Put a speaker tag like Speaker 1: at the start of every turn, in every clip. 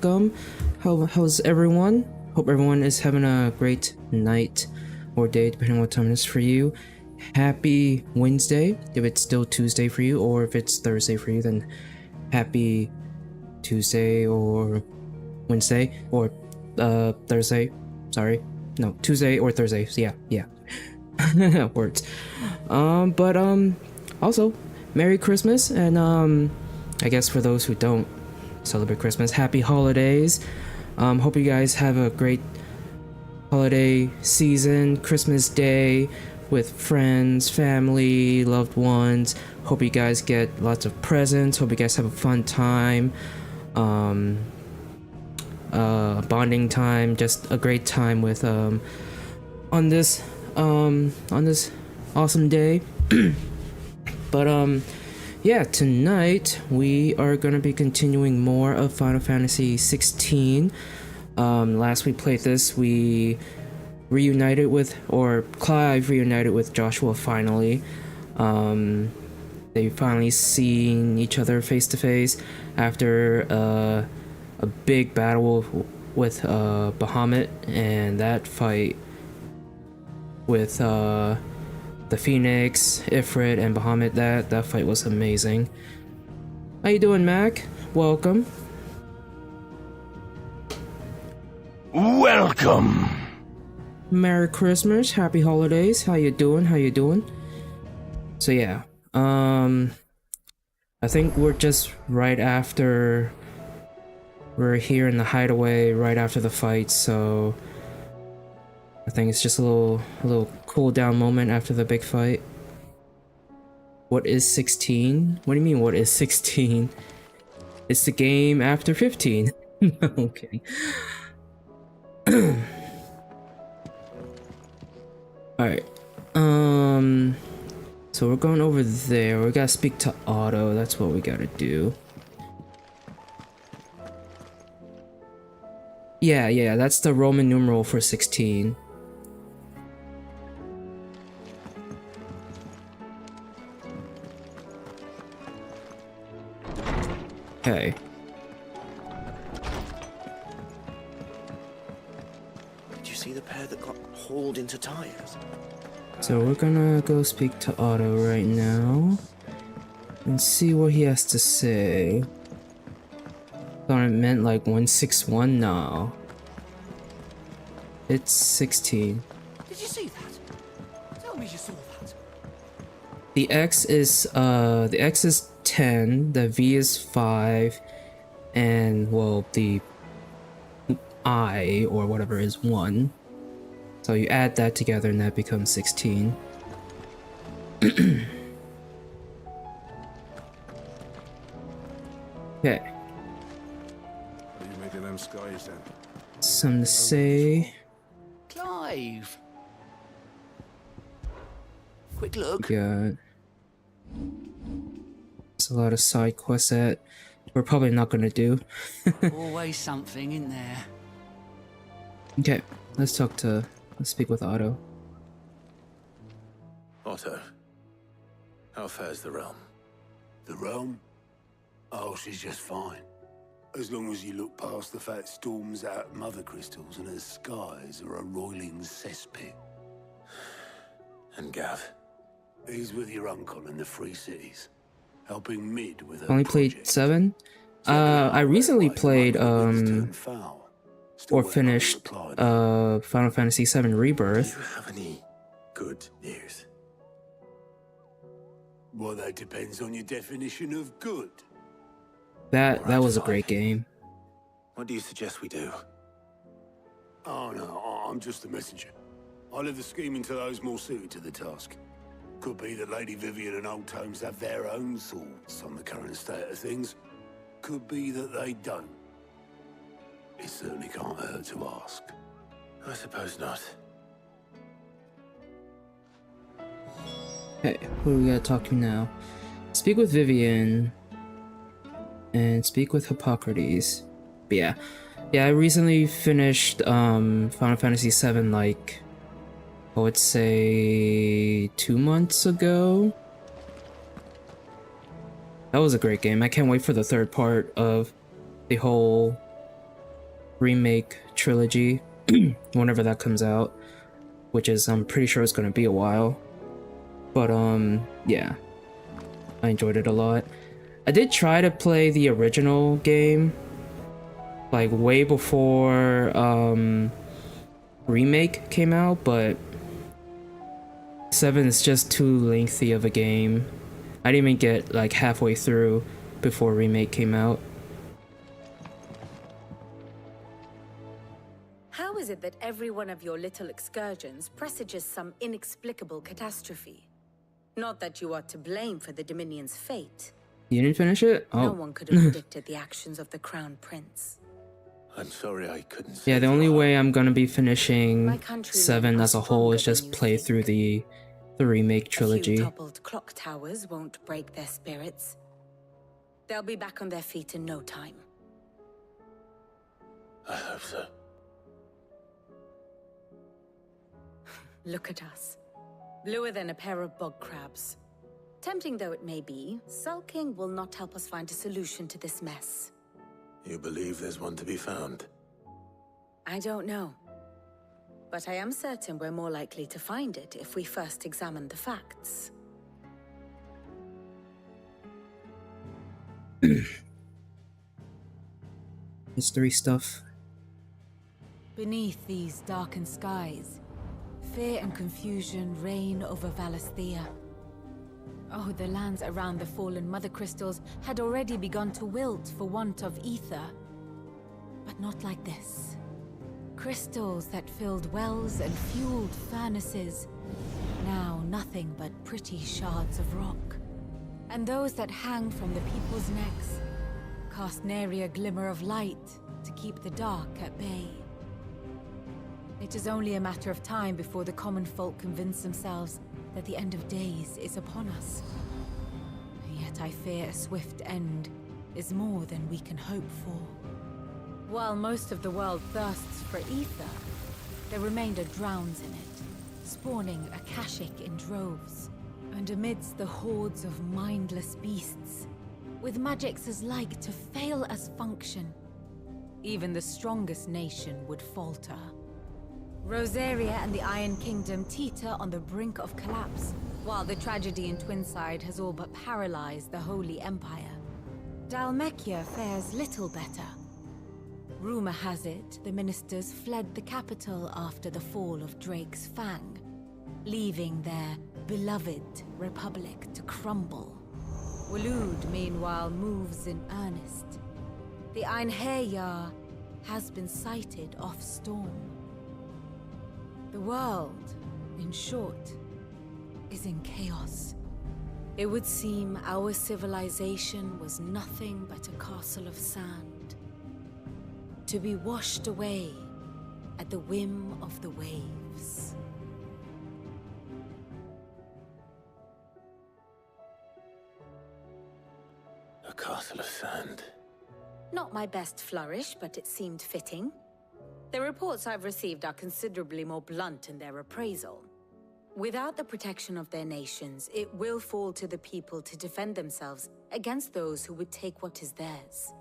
Speaker 1: welcome. How's everyone? Hope everyone is having a great night or day, depending on what time it is for you. Happy Wednesday, if it's still Tuesday for you, or if it's Thursday for you, then happy Tuesday or Wednesday or Thursday. Sorry, no, Tuesday or Thursday. So yeah. Words. But also Merry Christmas, and I guess for those who don't celebrate Christmas, happy holidays. Hope you guys have a great holiday season, Christmas day with friends, family, loved ones. Hope you guys get lots of presents. Hope you guys have a fun time. Bonding time, just a great time with on this awesome day. But yeah, tonight we are gonna be continuing more of Final Fantasy XVI. Last we played this, we reunited with, or Clive reunited with Joshua finally. They finally seen each other face to face after a big battle with Bahamut, and that fight with the Phoenix, Ifrit, and Bahamut, that fight was amazing. How you doing, Mac? Welcome.
Speaker 2: Welcome.
Speaker 1: Merry Christmas, happy holidays. How you doing? How you doing? So yeah, I think we're just right after. We're here in the hideaway right after the fight, so I think it's just a little cool down moment after the big fight. What is 16? What do you mean, what is 16? It's the game after 15. Okay. Alright. So we're going over there. We gotta speak to Otto. That's what we gotta do. Yeah, that's the Roman numeral for 16. Okay.
Speaker 2: Did you see the pair that got hauled into tires?
Speaker 1: So we're gonna go speak to Otto right now and see what he has to say. Thought it meant like 161 now. It's 16.
Speaker 2: Did you see that? Tell me you saw that.
Speaker 1: The X is 10, the V is 5, and well, the I or whatever is 1. So you add that together and that becomes 16. Okay.
Speaker 3: Making them skies then.
Speaker 1: Something to say.
Speaker 2: Clive. Quick look.
Speaker 1: Got there's a lot of side quests that we're probably not gonna do.
Speaker 2: Always something in there.
Speaker 1: Okay, let's speak with Otto.
Speaker 4: Otto, how fares the realm?
Speaker 5: The realm? Oh, she's just fine. As long as you look past the fat storms out mother crystals and her skies are a roiling cesspit.
Speaker 4: And Gav?
Speaker 5: He's with your uncle in the Free Cities, helping Mid with her
Speaker 1: Only played
Speaker 5: project.
Speaker 1: 7? I recently played or finished Final Fantasy VII
Speaker 4: Do
Speaker 1: Rebirth.
Speaker 4: you have any good news?
Speaker 5: Well, that depends on your definition of good.
Speaker 1: That was a great game.
Speaker 4: What do you suggest we do?
Speaker 5: Oh no, I'm just a messenger. I leave the scheming to those more suited to the task. Could be that Lady Vivian and Old Tomes have their own thoughts on the current state of things. Could be that they don't. It certainly can't hurt to ask.
Speaker 4: I suppose not.
Speaker 1: Okay, who do we gotta talk to now? Speak with Vivian. And speak with Hippocrates. But yeah, I recently finished Final Fantasy VII like I would say 2 months ago. That was a great game. I can't wait for the third part of the whole remake trilogy whenever that comes out, which is I'm pretty sure it's gonna be a while. But yeah, I enjoyed it a lot. I did try to play the original game, like way before remake came out, but 7 is just too lengthy of a game. I didn't even get like halfway through before remake came out.
Speaker 3: How is it that every one of your little excursions presages some inexplicable catastrophe? Not that you are to blame for the Dominion's fate.
Speaker 1: You didn't finish it? Oh.
Speaker 3: No one could have predicted the actions of the Crown Prince.
Speaker 4: I'm sorry I couldn't say
Speaker 1: Yeah, the only way I'm gonna be finishing
Speaker 3: My countrymen
Speaker 1: 7
Speaker 3: are
Speaker 1: as a whole is
Speaker 3: stronger
Speaker 1: just
Speaker 3: than you
Speaker 1: play
Speaker 3: think.
Speaker 1: through the remake
Speaker 3: A few
Speaker 1: trilogy.
Speaker 3: toppled clock towers won't break their spirits. They'll be back on their feet in no time.
Speaker 4: I hope so.
Speaker 3: Look at us. Bluer than a pair of bog crabs. Tempting though it may be, sulking will not help us find a solution to this mess.
Speaker 4: You believe there's one to be found?
Speaker 3: I don't know. But I am certain we're more likely to find it if we first examine the facts.
Speaker 1: History stuff.
Speaker 6: Beneath these darkened skies, fear and confusion reign over Valisthea. Oh, the lands around the fallen Mother Crystals had already begun to wilt for want of ether. But not like this. Crystals that filled wells and fueled furnaces, now nothing but pretty shards of rock. And those that hang from the people's necks cast nary a glimmer of light to keep the dark at bay. It is only a matter of time before the common folk convince themselves that the end of days is upon us. Yet I fear a swift end is more than we can hope for. While most of the world thirsts for ether, the remainder drowns in it, spawning Akashic in droves. And amidst the hordes of mindless beasts, with magics as like to fail as function, even the strongest nation would falter. Rosaria and the Iron Kingdom teeter on the brink of collapse, while the tragedy in Twinside has all but paralyzed the Holy Empire. Dalmekia fares little better. Rumor has it the ministers fled the capital after the fall of Drake's Fang, leaving their beloved republic to crumble. Waloed, meanwhile, moves in earnest. The Einherjar has been sighted off-storm. The world, in short, is in chaos. It would seem our civilization was nothing but a castle of sand, to be washed away at the whim of the waves.
Speaker 4: A castle of sand.
Speaker 3: Not my best flourish, but it seemed fitting. The reports I've received are considerably more blunt in their appraisal. Without the protection of their nations, it will fall to the people to defend themselves against those who would take what is theirs.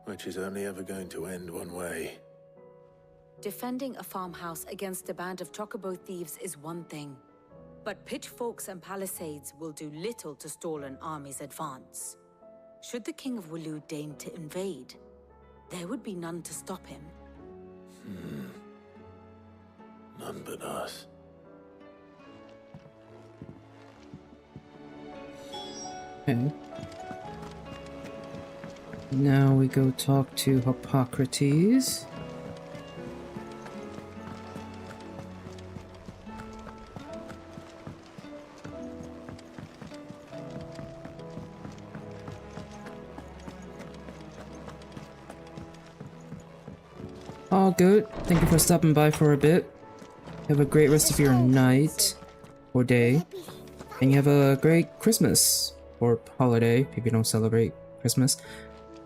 Speaker 4: Which is only ever going to end one way.
Speaker 3: Defending a farmhouse against a band of chocobo thieves is one thing, but pitchforks and palisades will do little to stall an army's advance. Should the King of Waloed deign to invade, there would be none to stop him.
Speaker 4: None but us.
Speaker 1: Okay. Now we go talk to Hippocrates. All good. Thank you for stopping by for a bit. Have a great rest of your night or day. And you have a great Christmas or holiday if you don't celebrate Christmas.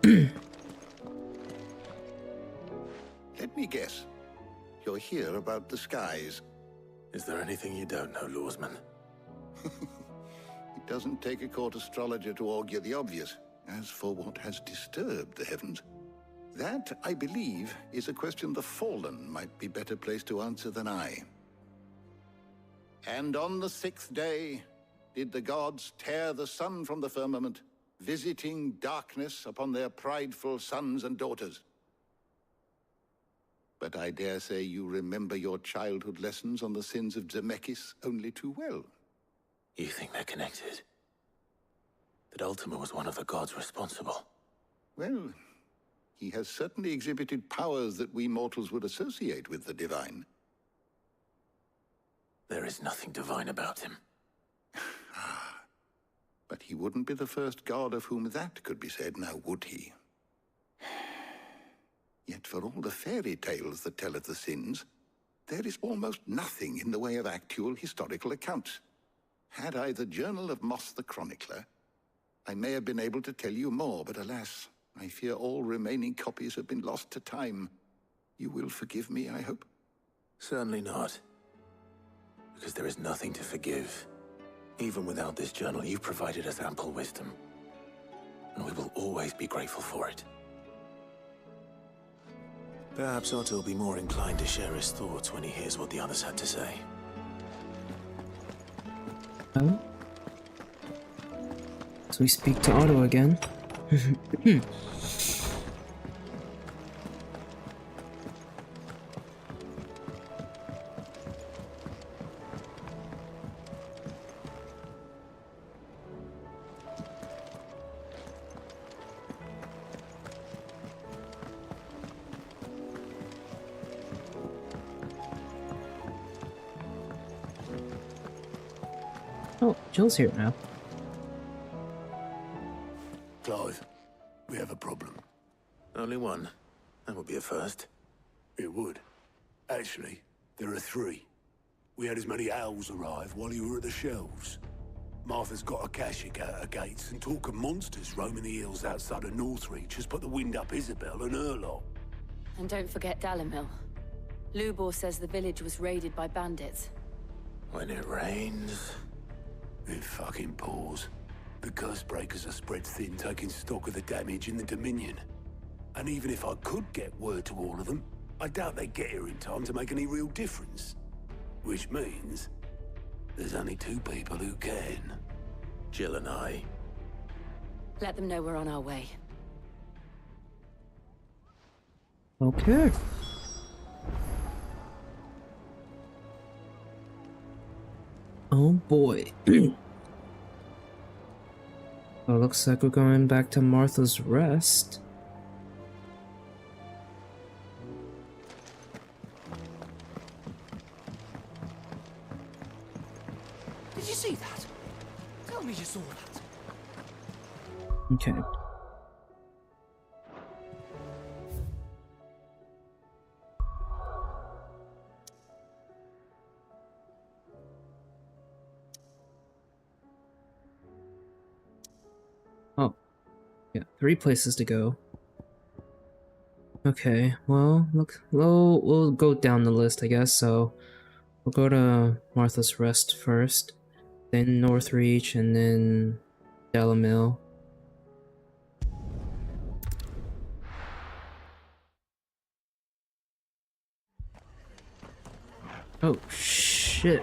Speaker 7: Let me guess. You're here about the skies.
Speaker 4: Is there anything you don't know, Lawsman?
Speaker 7: It doesn't take a court astrologer to augur the obvious. As for what has disturbed the heavens, That, I believe, is a question the Fallen might be better placed to answer than I. And on the 6th day, did the gods tear the sun from the firmament, visiting darkness upon their prideful sons and daughters. But I dare say you remember your childhood lessons on the sins of Zemeckis only too well.
Speaker 4: You think they're connected? That Ultima was one of the gods responsible?
Speaker 7: Well, he has certainly exhibited powers that we mortals would associate with the divine.
Speaker 4: There is nothing divine about him.
Speaker 7: But he wouldn't be the first god of whom that could be said, now would he? Yet for all the fairy tales that tell of the sins, there is almost nothing in the way of actual historical accounts. Had I the Journal of Moss the Chronicler, I may have been able to tell you more, but alas, I fear all remaining copies have been lost to time. You will forgive me, I hope?
Speaker 4: Certainly not. Because there is nothing to forgive. Even without this journal, you've provided us ample wisdom. And we will always be grateful for it. Perhaps Otto will be more inclined to share his thoughts when he hears what the others had to say.
Speaker 1: Oh? So we speak to Otto again. Oh, Jill's here now.
Speaker 5: Clive, we have a problem.
Speaker 4: Only one. That would be a first.
Speaker 5: It would. Actually, there are 3. We had as many owls arrive while you were at the shelves. Martha's got a Akashic out her gates, and talk of monsters roaming the hills outside of Northreach has put the wind up Isabel and her lot.
Speaker 8: And don't forget Dalimil. Lubor says the village was raided by bandits.
Speaker 4: When it rains...
Speaker 5: It fucking pours. The curse breakers are spread thin, taking stock of the damage in the Dominion. And even if I could get word to all of them, I doubt they'd get here in time to make any real difference. Which means there's only 2 people who can.
Speaker 4: Jill and I.
Speaker 8: Let them know we're on our way.
Speaker 1: Okay. Oh boy. Well, looks like we're going back to Martha's Rest.
Speaker 2: Did you see that? Tell me you saw that.
Speaker 1: Okay. Oh. Yeah, 3 places to go. Okay, well, look, we'll go down the list, I guess, so we'll go to Martha's Rest first, then Northreach, and then Dalimil. Oh, shit.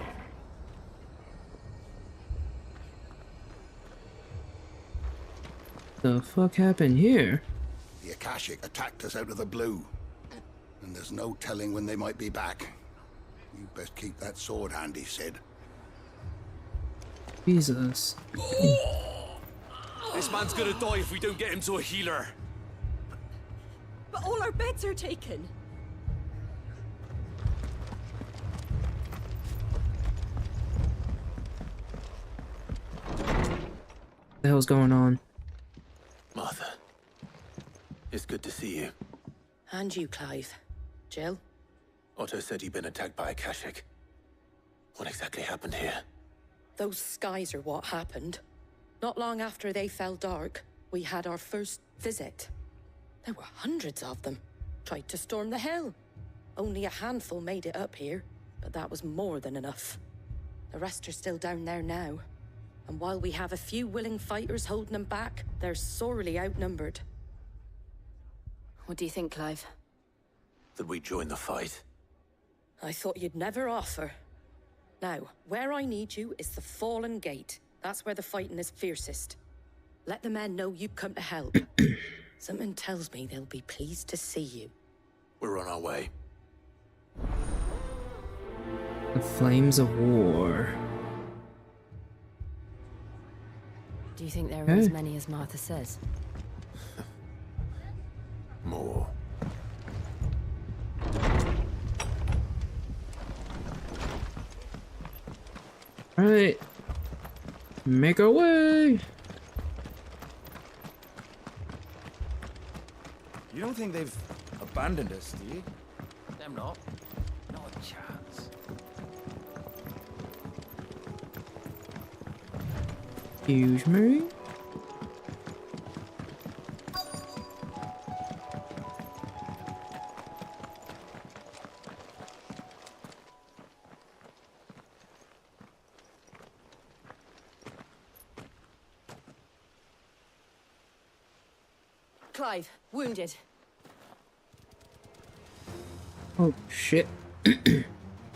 Speaker 1: The fuck happened here?
Speaker 7: The Akashic attacked us out of the blue. And there's no telling when they might be back. You best keep that sword handy, Sid.
Speaker 1: Jesus.
Speaker 2: This man's gonna die if we don't get him to a healer.
Speaker 9: But all our beds are taken.
Speaker 1: What the hell's going on?
Speaker 4: Martha. It's good to see you.
Speaker 8: And you, Clive. Jill?
Speaker 4: Otto said you'd been attacked by Akashic. What exactly happened here?
Speaker 10: Those skies are what happened. Not long after they fell dark, we had our first visit. There were hundreds of them. Tried to storm the hell. Only a handful made it up here, but that was more than enough. The rest are still down there now. And while we have a few willing fighters holding them back, they're sorely outnumbered.
Speaker 8: What do you think, Clive?
Speaker 4: That we join the fight.
Speaker 10: I thought you'd never offer. Now, where I need you is the Fallen Gate. That's where the fighting is fiercest. Let the men know you've come to help. Something tells me they'll be pleased to see you.
Speaker 4: We're on our way.
Speaker 1: The flames of war.
Speaker 8: Do you think there are as many as Martha says?
Speaker 4: More.
Speaker 1: Alright. Make our way!
Speaker 11: You don't think they've abandoned us, do you? Them not. Not a chance.
Speaker 1: Excuse me?
Speaker 8: Clive, wounded.
Speaker 1: Oh shit.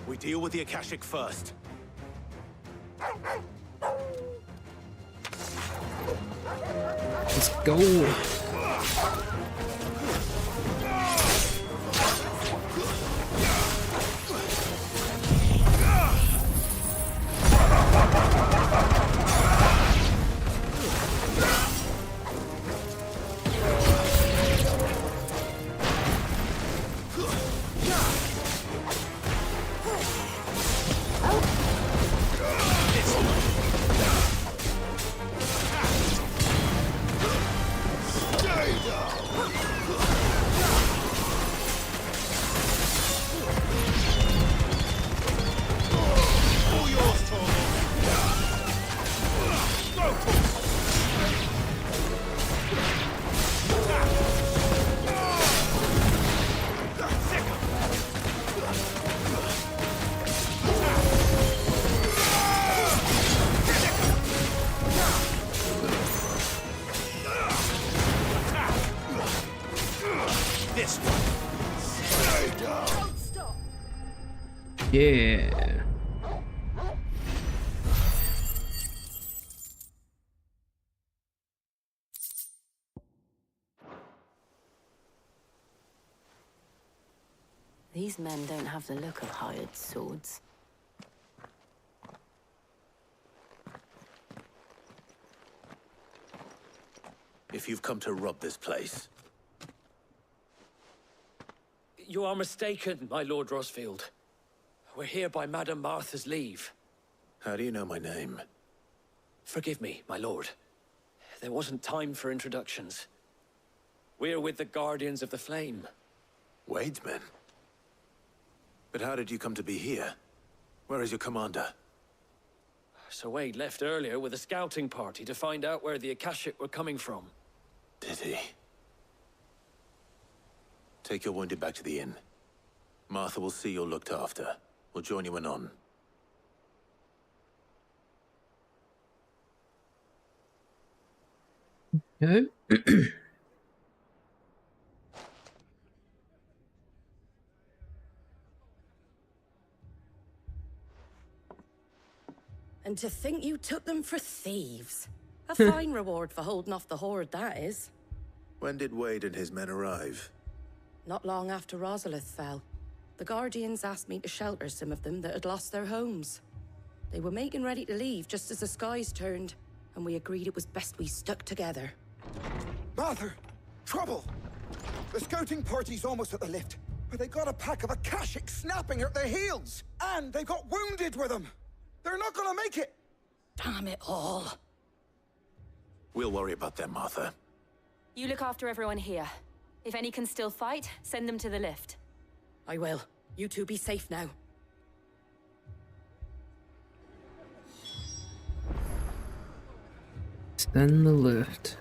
Speaker 4: We deal with the Akashic first.
Speaker 1: Let's go. Yeah.
Speaker 8: These men don't have the look of hired swords.
Speaker 4: If you've come to rob this place,
Speaker 12: You are mistaken, my Lord Rosfield. We're here by Madame Martha's leave.
Speaker 4: how do you know my name?
Speaker 12: Forgive me, my lord. There wasn't time for introductions. We're with the Guardians of the Flame.
Speaker 4: Wade's men? But how did you come to be here? Where is your commander?
Speaker 12: Sir Wade left earlier with a scouting party to find out where the Akashic were coming from.
Speaker 4: Did he? Take your wounded back to the inn. Martha will see you're looked after. We'll join you anon.
Speaker 1: Okay.
Speaker 10: And to think you took them for thieves. A fine reward for holding off the horde, that is.
Speaker 4: When did Wade and his men arrive?
Speaker 10: Not long after Rosalith fell. The Guardians asked me to shelter some of them that had lost their homes. They were making ready to leave just as the skies turned, and we agreed it was best we stuck together.
Speaker 13: Martha! Trouble! The scouting party's almost at the lift, but they got a pack of Akashic snapping at their heels! And they got wounded with them! They're not gonna make it!
Speaker 10: Damn it all.
Speaker 4: We'll worry about them, Martha.
Speaker 8: You look after everyone here. If any can still fight, send them to the lift.
Speaker 10: I will. You two be safe now.
Speaker 1: Send the lift.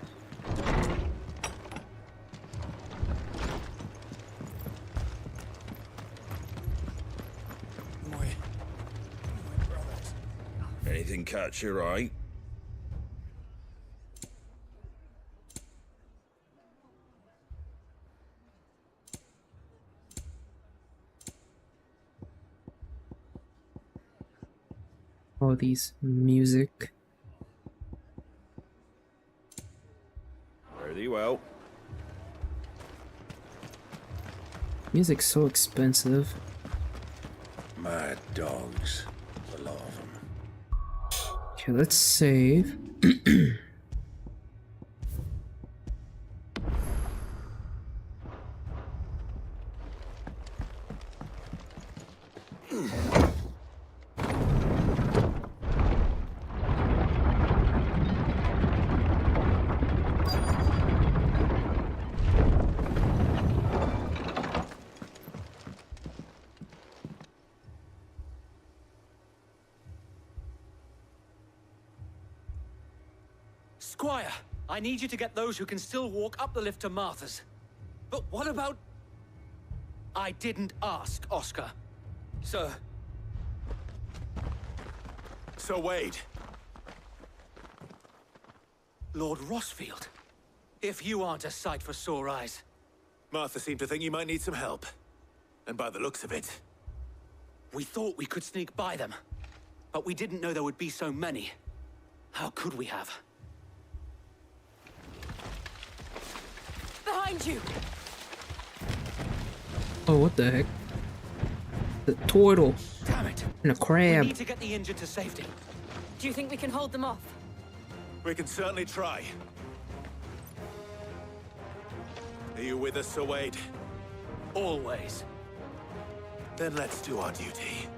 Speaker 14: Anything catch your eye?
Speaker 1: all these music.
Speaker 14: Fare thee well.
Speaker 1: Music's so expensive.
Speaker 4: Mad dogs. A lot of them.
Speaker 1: Okay, let's save.
Speaker 12: Squire, I need you to get those who can still walk up the lift to Martha's. But what about... I didn't ask, Oscar. Sir.
Speaker 4: Sir Wade.
Speaker 12: Lord Rossfield. If you aren't a sight for sore eyes.
Speaker 4: Martha seemed to think you might need some help. And by the looks of it...
Speaker 12: We thought we could sneak by them. But we didn't know there would be so many. How could we have?
Speaker 9: Behind you!
Speaker 1: Oh, what the heck? The turtle.
Speaker 12: Damn it!
Speaker 1: And a crab.
Speaker 12: We need to get the injured to safety.
Speaker 9: Do you think we can hold them off?
Speaker 4: We can certainly try. Are you with us, Sir Wade?
Speaker 12: Always.
Speaker 4: Then let's do our duty.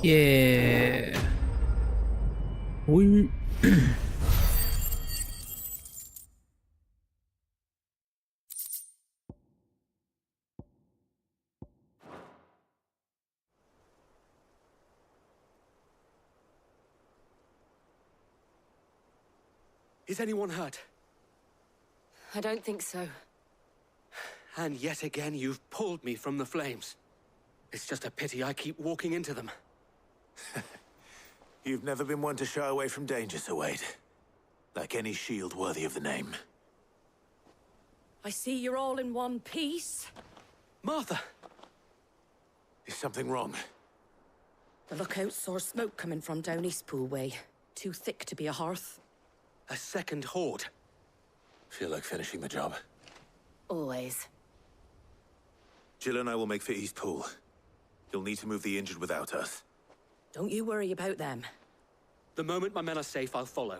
Speaker 1: Yeah.
Speaker 12: Is anyone hurt?
Speaker 8: I don't think so.
Speaker 12: And yet again, you've pulled me from the flames. It's just a pity I keep walking into them.
Speaker 4: You've never been one to shy away from danger, Sir Wade. Like any shield worthy of the name.
Speaker 10: I see you're all in one piece.
Speaker 12: Martha!
Speaker 4: Is something wrong?
Speaker 10: The lookout saw smoke coming from down Eastpool way. Too thick to be a hearth.
Speaker 12: A second horde.
Speaker 4: Feel like finishing the job.
Speaker 8: Always.
Speaker 4: Jill and I will make for Eastpool. You'll need to move the injured without us.
Speaker 10: Don't you worry about them.
Speaker 12: The moment my men are safe, I'll follow.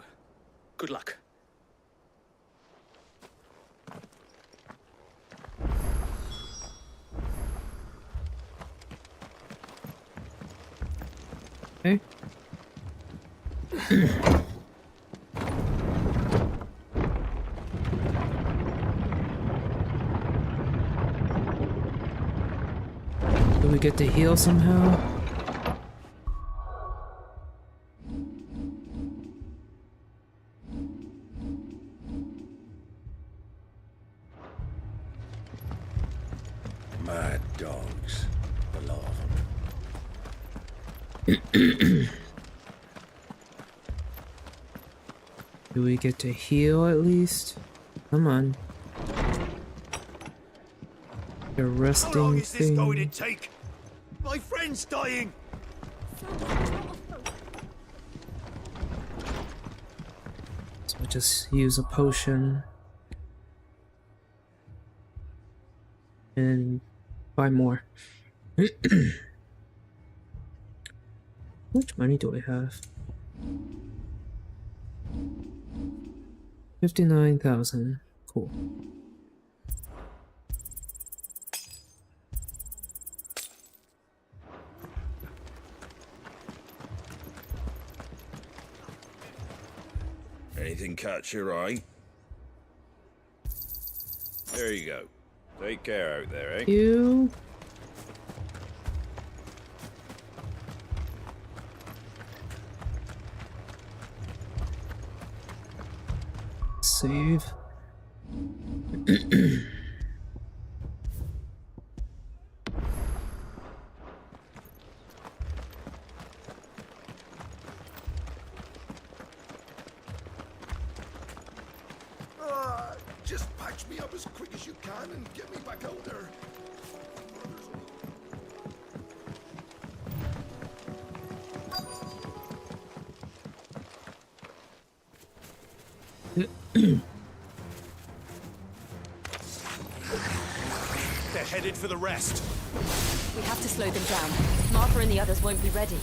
Speaker 12: Good luck.
Speaker 1: Okay. Do we get to heal somehow?
Speaker 4: Mad dogs. The lot of them.
Speaker 1: Do we get to heal at least? Come on. The resting
Speaker 4: How long is this
Speaker 1: thing.
Speaker 4: going to take? My friend's dying!
Speaker 1: So we'll just use a potion. And buy more. How much money do I have? 59,000. Cool.
Speaker 14: Anything catch your eye? There you go. Take care out there, eh?
Speaker 1: You. Save.
Speaker 13: Just patch me up as quick as you can and get me back out there.
Speaker 4: They're headed for the rest.
Speaker 8: We have to slow them down. Martha and the others won't be ready.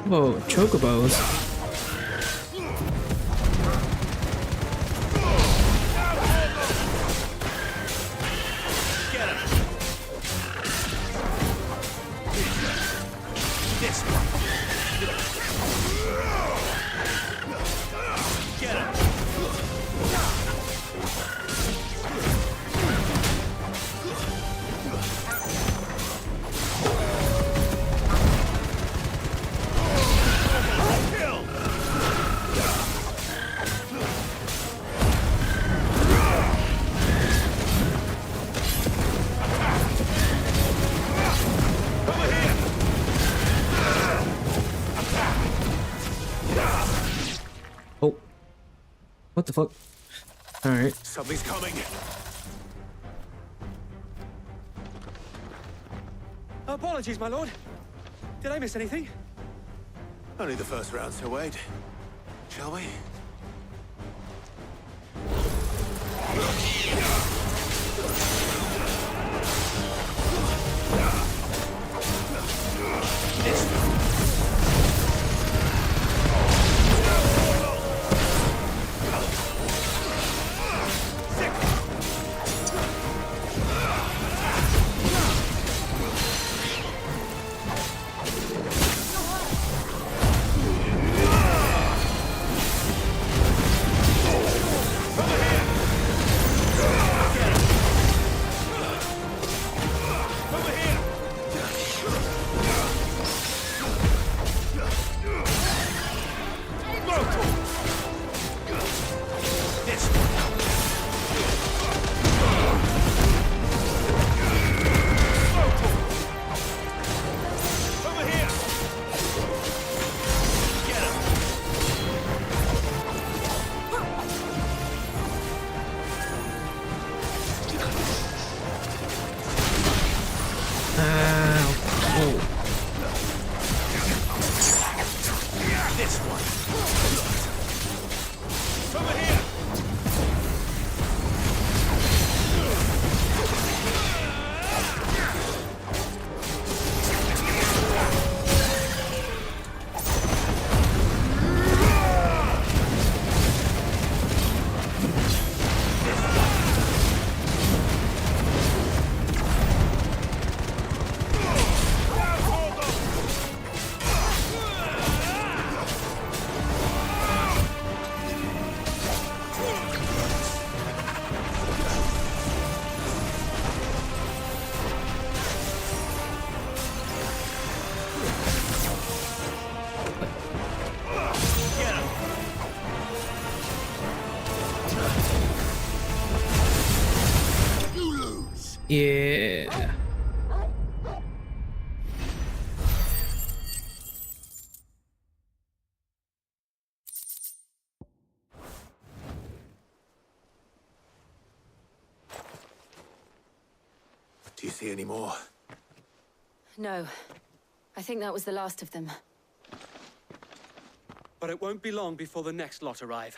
Speaker 1: Whoa, chocobos. What the fuck? Alright.
Speaker 4: Something's coming.
Speaker 12: Apologies, my lord. Did I miss anything?
Speaker 4: Only the first round, Sir Wade. Shall we?
Speaker 1: Yeah.
Speaker 4: Do you see any more?
Speaker 8: No. I think that was the last of them.
Speaker 12: But it won't be long before the next lot arrive.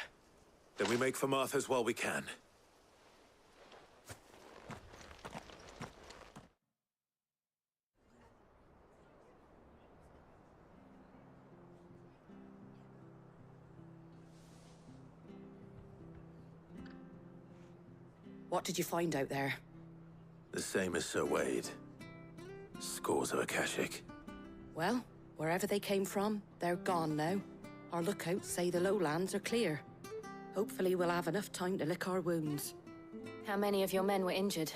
Speaker 4: Then we make for Martha's while we can.
Speaker 10: What did you find out there?
Speaker 4: The same as Sir Wade. Scores of Akashic.
Speaker 10: Well, wherever they came from, they're gone now. Our lookouts say the lowlands are clear. Hopefully we'll have enough time to lick our wounds.
Speaker 8: How many of your men were injured?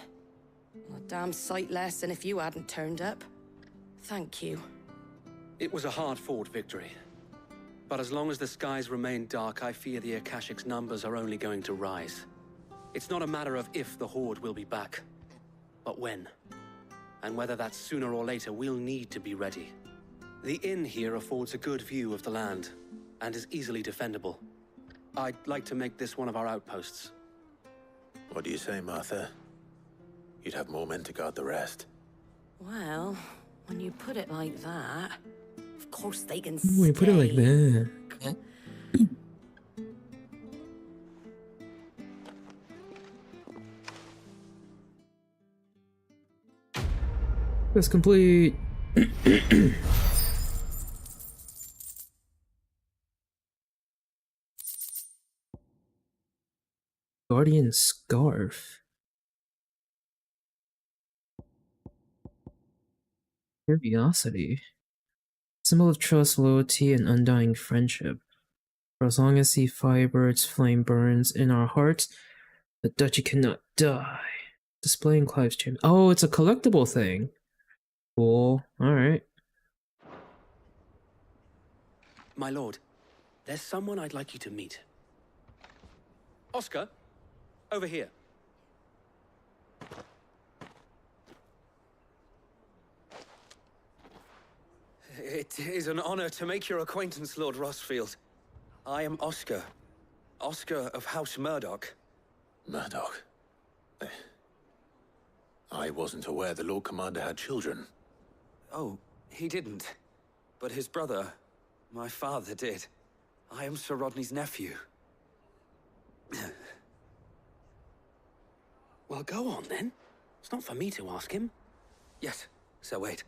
Speaker 10: A damn sight less than if you hadn't turned up. Thank you.
Speaker 12: It was a hard-fought victory. But as long as the skies remain dark, I fear the Akashic's numbers are only going to rise. It's not a matter of if the Horde will be back, but when. And whether that's sooner or later, we'll need to be ready. The inn here affords a good view of the land, and is easily defendable. I'd like to make this one of our outposts.
Speaker 4: What do you say, Martha? You'd have more men to guard the rest.
Speaker 10: Well, when you put it like that, of course they can
Speaker 1: When you put it like that. Quest complete. Guardian Scarf. Curiosity. Symbol of trust, loyalty, and undying friendship. For as long as the Firebird's flame burns in our hearts, the duchy cannot die. Displaying Clive's chamber. Oh, it's a collectible thing. Cool. Alright.
Speaker 12: My lord, there's someone I'd like you to meet. Oscar, over here. It is an honor to make your acquaintance, Lord Rossfield. I am Oscar. Oscar of House Murdoch.
Speaker 4: Murdoch? I wasn't aware the Lord Commander had children.
Speaker 12: Oh, he didn't. But his brother, my father, did. I am Sir Rodney's nephew. Well, go on, then. It's not for me to ask him. Yes, Sir Wade.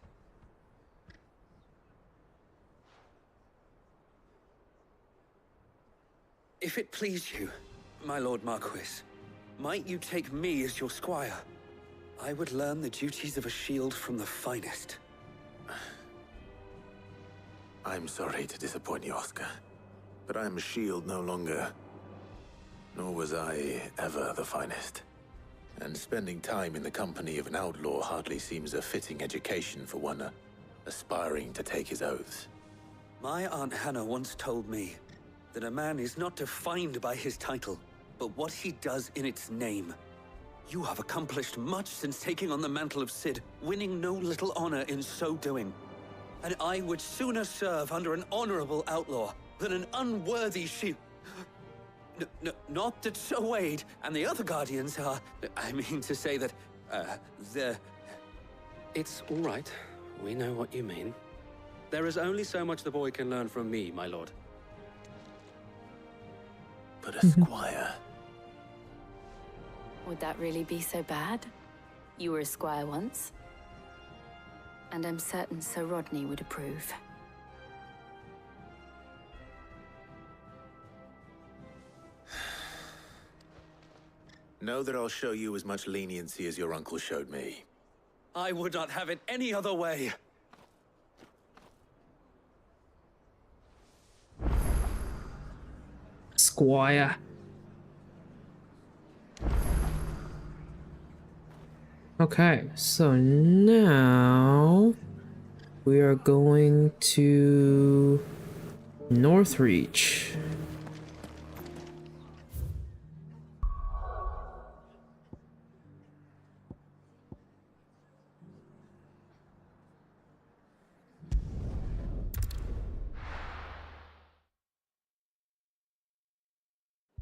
Speaker 12: If it please you, my Lord Marquis, might you take me as your squire? I would learn the duties of a shield from the finest.
Speaker 4: I'm sorry to disappoint you, Oscar, but I'm a shield no longer. Nor was I ever the finest. And spending time in the company of an outlaw hardly seems a fitting education for one aspiring to take his oaths.
Speaker 12: My Aunt Hannah once told me that a man is not defined by his title, but what he does in its name. You have accomplished much since taking on the mantle of Cid, winning no little honor in so doing. And I would sooner serve under an honorable outlaw than an unworthy shield. Not that Sir Wade and the other Guardians are... I mean to say that, they're... It's all right. We know what you mean. There is only so much the boy can learn from me, my lord.
Speaker 4: But a squire...
Speaker 8: Would that really be so bad? You were a squire once. And I'm certain Sir Rodney would approve.
Speaker 4: Know that I'll show you as much leniency as your uncle showed me.
Speaker 12: I would not have it any other way.
Speaker 1: Squire. Okay, so now we are going to Northreach.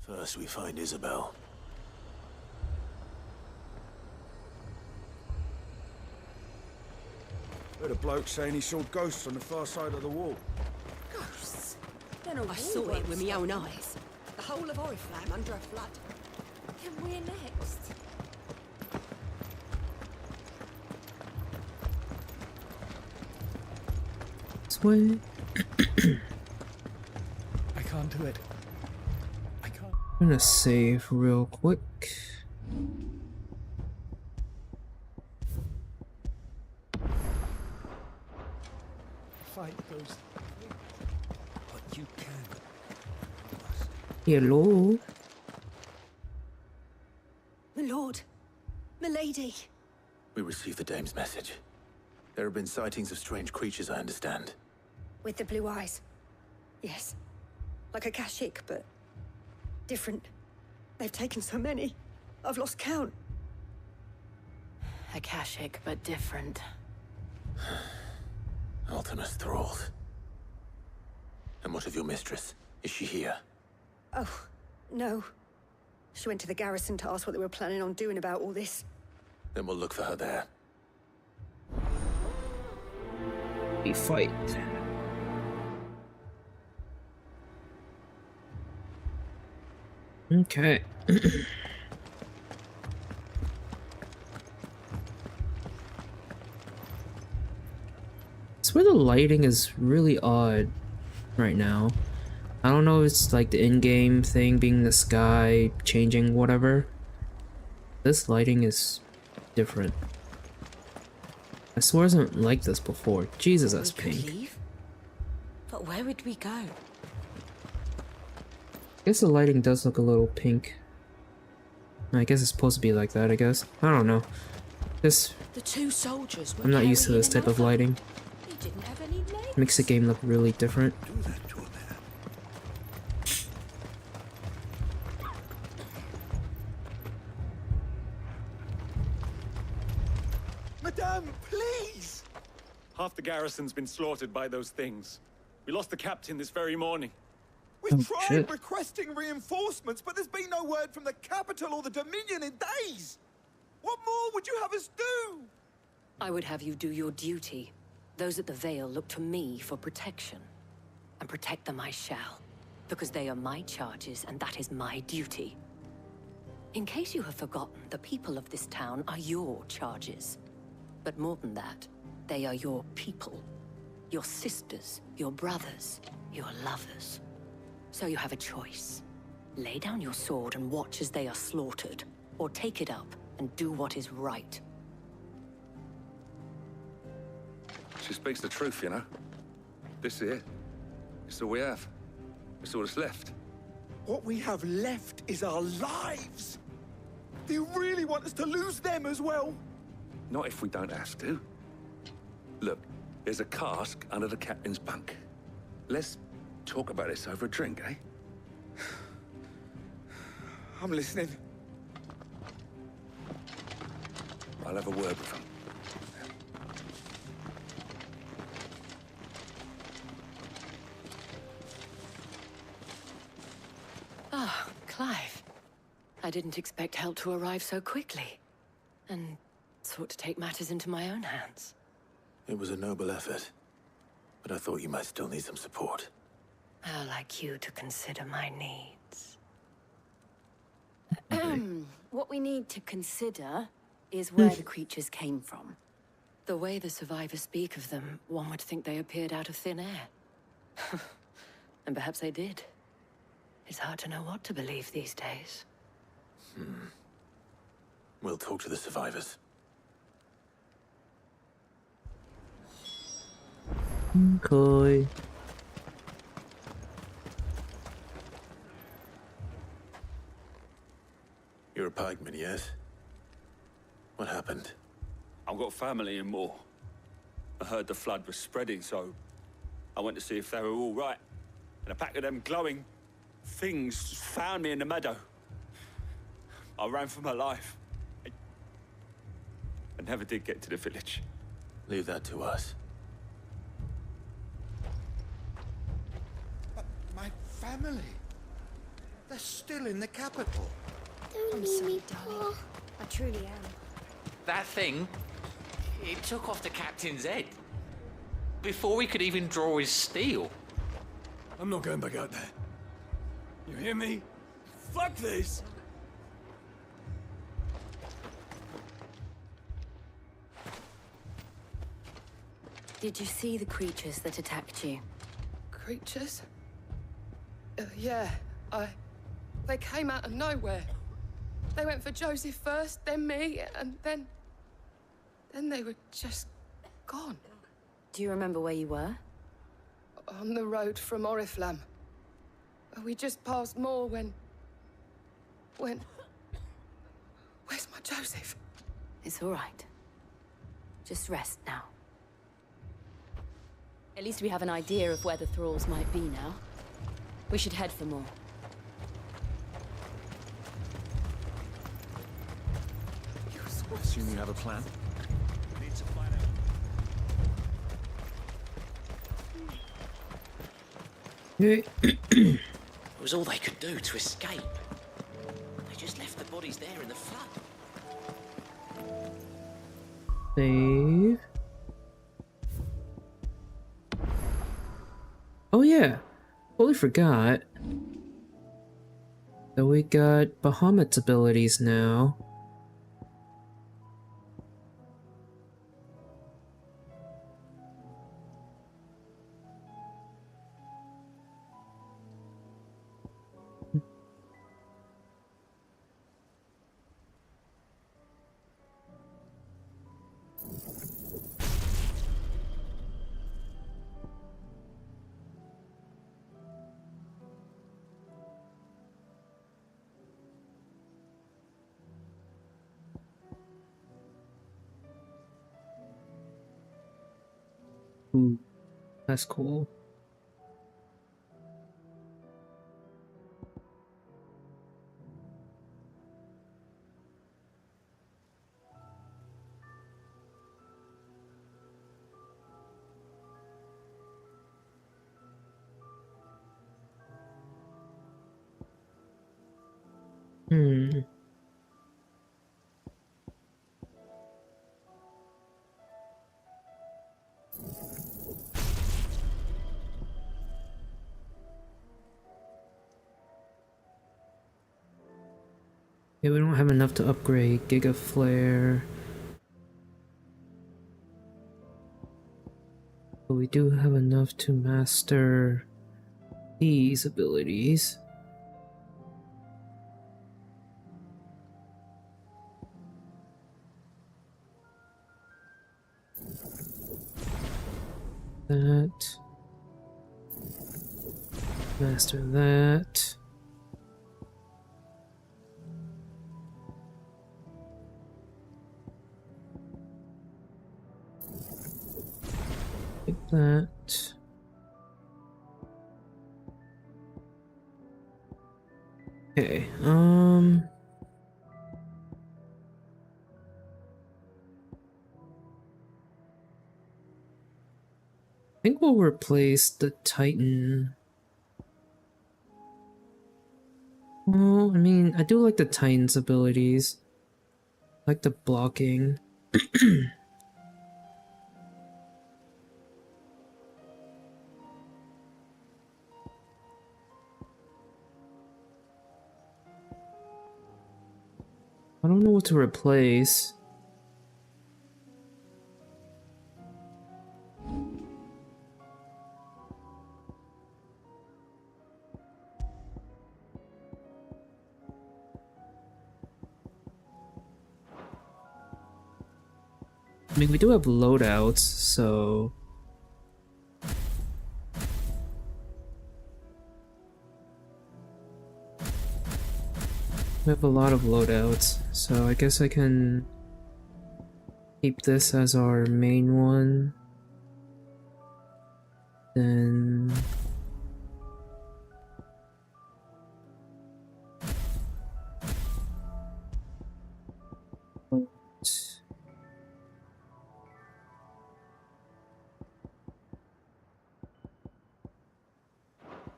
Speaker 2: First we find Isabel.
Speaker 11: Heard a bloke saying he saw ghosts on the far side of the wall.
Speaker 9: Ghosts?
Speaker 10: I saw it with my own eyes. The whole of Oriflamme under a flood.
Speaker 9: Then we're next.
Speaker 1: Sweet.
Speaker 11: I can't do it. I can't.
Speaker 1: I'm gonna save real quick.
Speaker 11: Fight those.
Speaker 12: But you can.
Speaker 1: Hello.
Speaker 10: My lord. My lady.
Speaker 4: We received the dame's message. There have been sightings of strange creatures, I understand.
Speaker 10: With the blue eyes. Yes. Like a Kashik, but different. They've taken so many. I've lost count.
Speaker 8: Akashic, but different.
Speaker 4: Ultimus thralls. And what of your mistress? Is she here?
Speaker 10: Oh, no. She went to the garrison to ask what they were planning on doing about all this.
Speaker 4: Then we'll look for her there.
Speaker 1: We fight. Okay. I swear the lighting is really odd right now. I don't know if it's like the in-game thing being the sky changing whatever. This lighting is different. I swear it wasn't like this before. Jesus, that's pink.
Speaker 3: Leave? But where would we go?
Speaker 1: I guess the lighting does look a little pink. I guess it's supposed to be like that, I guess. I don't know. This...
Speaker 3: The two soldiers were
Speaker 1: I'm not used to this
Speaker 3: carrying
Speaker 1: type of
Speaker 3: another.
Speaker 1: lighting.
Speaker 3: They didn't have any legs.
Speaker 1: Makes the game look really different.
Speaker 5: Do that to a man.
Speaker 13: Madame, please!
Speaker 15: Half the garrison's been slaughtered by those things. We lost the captain this very morning.
Speaker 13: We've
Speaker 1: Oh,
Speaker 13: tried
Speaker 1: shit.
Speaker 13: requesting reinforcements, but there's been no word from the capital or the Dominion in days! What more would you have us do?
Speaker 8: I would have you do your duty. Those at the Vale look to me for protection. And protect them I shall. Because they are my charges, and that is my duty. In case you have forgotten, the people of this town are your charges. But more than that, they are your people. Your sisters, your brothers, your lovers. So you have a choice. Lay down your sword and watch as they are slaughtered, or take it up and do what is right.
Speaker 16: She speaks the truth, you know. This here, it's all we have. It's all that's left.
Speaker 13: What we have left is our lives! Do you really want us to lose them as well?
Speaker 16: Not if we don't have to. Look, there's a cask under the captain's bunk. Let's talk about this over a drink, eh?
Speaker 13: I'm listening.
Speaker 16: I'll have a word with him.
Speaker 8: Ah, Clive. I didn't expect help to arrive so quickly. And sought to take matters into my own hands.
Speaker 4: It was a noble effort, but I thought you might still need some support.
Speaker 8: I'd like you to consider my needs.
Speaker 17: What we need to consider is where the creatures came from.
Speaker 8: The way the survivors speak of them, one would think they appeared out of thin air. And perhaps they did. It's hard to know what to believe these days.
Speaker 4: We'll talk to the survivors.
Speaker 1: Okay.
Speaker 4: You're a pikeman, yes? What happened?
Speaker 15: I've got family in Moor. I heard the flood was spreading, so I went to see if they were all right. And a pack of them glowing things found me in the meadow. I ran for my life. I never did get to the village.
Speaker 4: Leave that to us.
Speaker 13: But my family... They're still in the capital.
Speaker 9: I'm sorry, darling. I truly am.
Speaker 18: That thing, it took off the captain's head. Before he could even draw his steel.
Speaker 15: I'm not going back out there. You hear me? Fuck this!
Speaker 17: Did you see the creatures that attacked you?
Speaker 10: Creatures? Yeah, They came out of nowhere. They went for Joseph first, then me, and then they were just gone.
Speaker 17: Do you remember where you were?
Speaker 10: On the road from Oriflamme. We just passed Moor when... Where's my Joseph?
Speaker 17: It's all right. Just rest now. At least we have an idea of where the thralls might be now. We should head for more.
Speaker 11: Assume you have a plan?
Speaker 15: Need to find
Speaker 1: Okay.
Speaker 2: It was all they could do to escape. They just left the bodies there in the flood.
Speaker 1: Save. Oh yeah, totally forgot that we got Bahamut's abilities now. Ooh, that's cool. Yeah, we don't have enough to upgrade Giga Flare. But we do have enough to master these abilities. That. Master that. Like that. Okay, I think we'll replace the Titan. Well, I mean, I do like the Titan's abilities. I like the blocking. I don't know what to replace. I mean, we do have loadouts, so... We have a lot of loadouts, so I guess I can keep this as our main one. Then...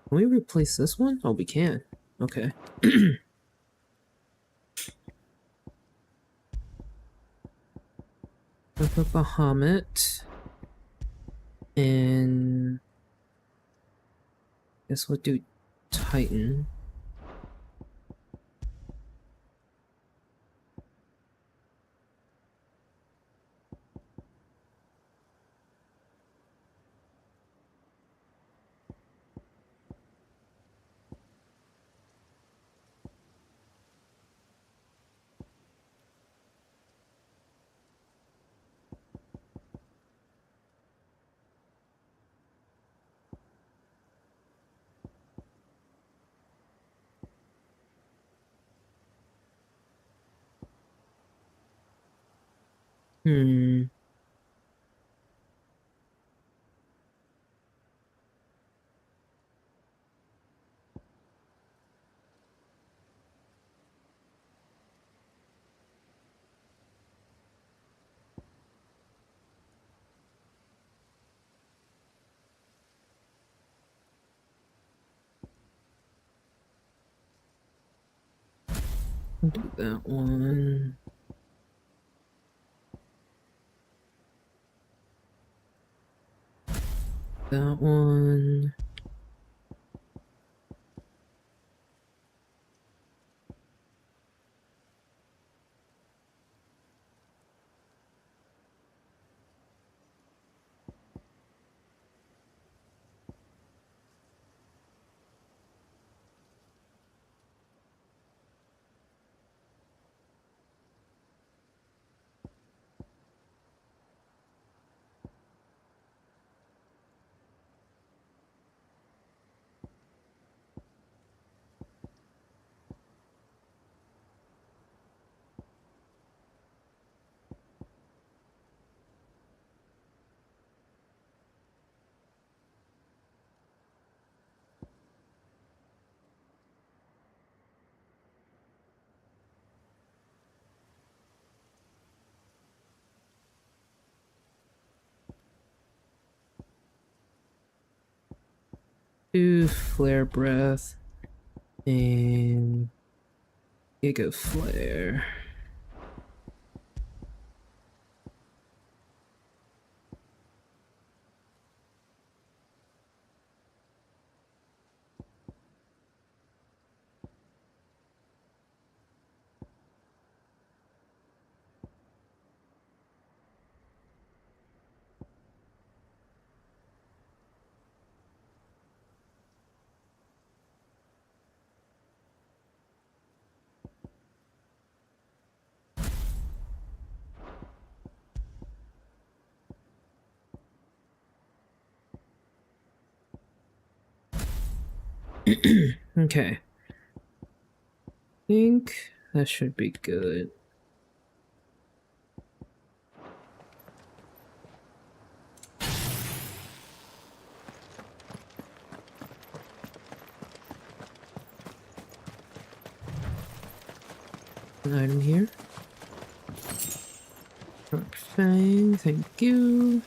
Speaker 1: Can we replace this one? Oh, we can. Okay. I'll put Bahamut. And guess we'll do Titan. Hmm. I'll do that one. That one. Do Flare Breath. And Giga Flare. Okay. Think that should be good. An item here. Dark Fang, thank you.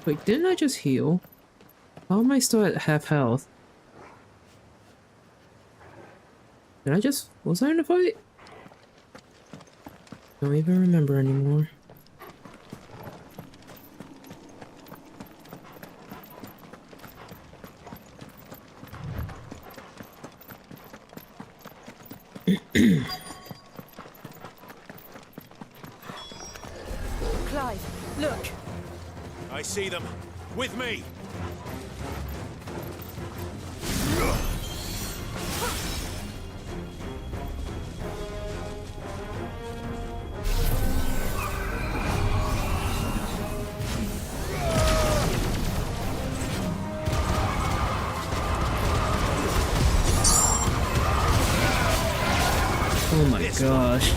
Speaker 1: Wait, didn't I just heal? How am I still at half health? Did I just... was I in a fight? Don't even remember anymore.
Speaker 9: Clive, look!
Speaker 19: I see them. With me!
Speaker 1: Oh my gosh.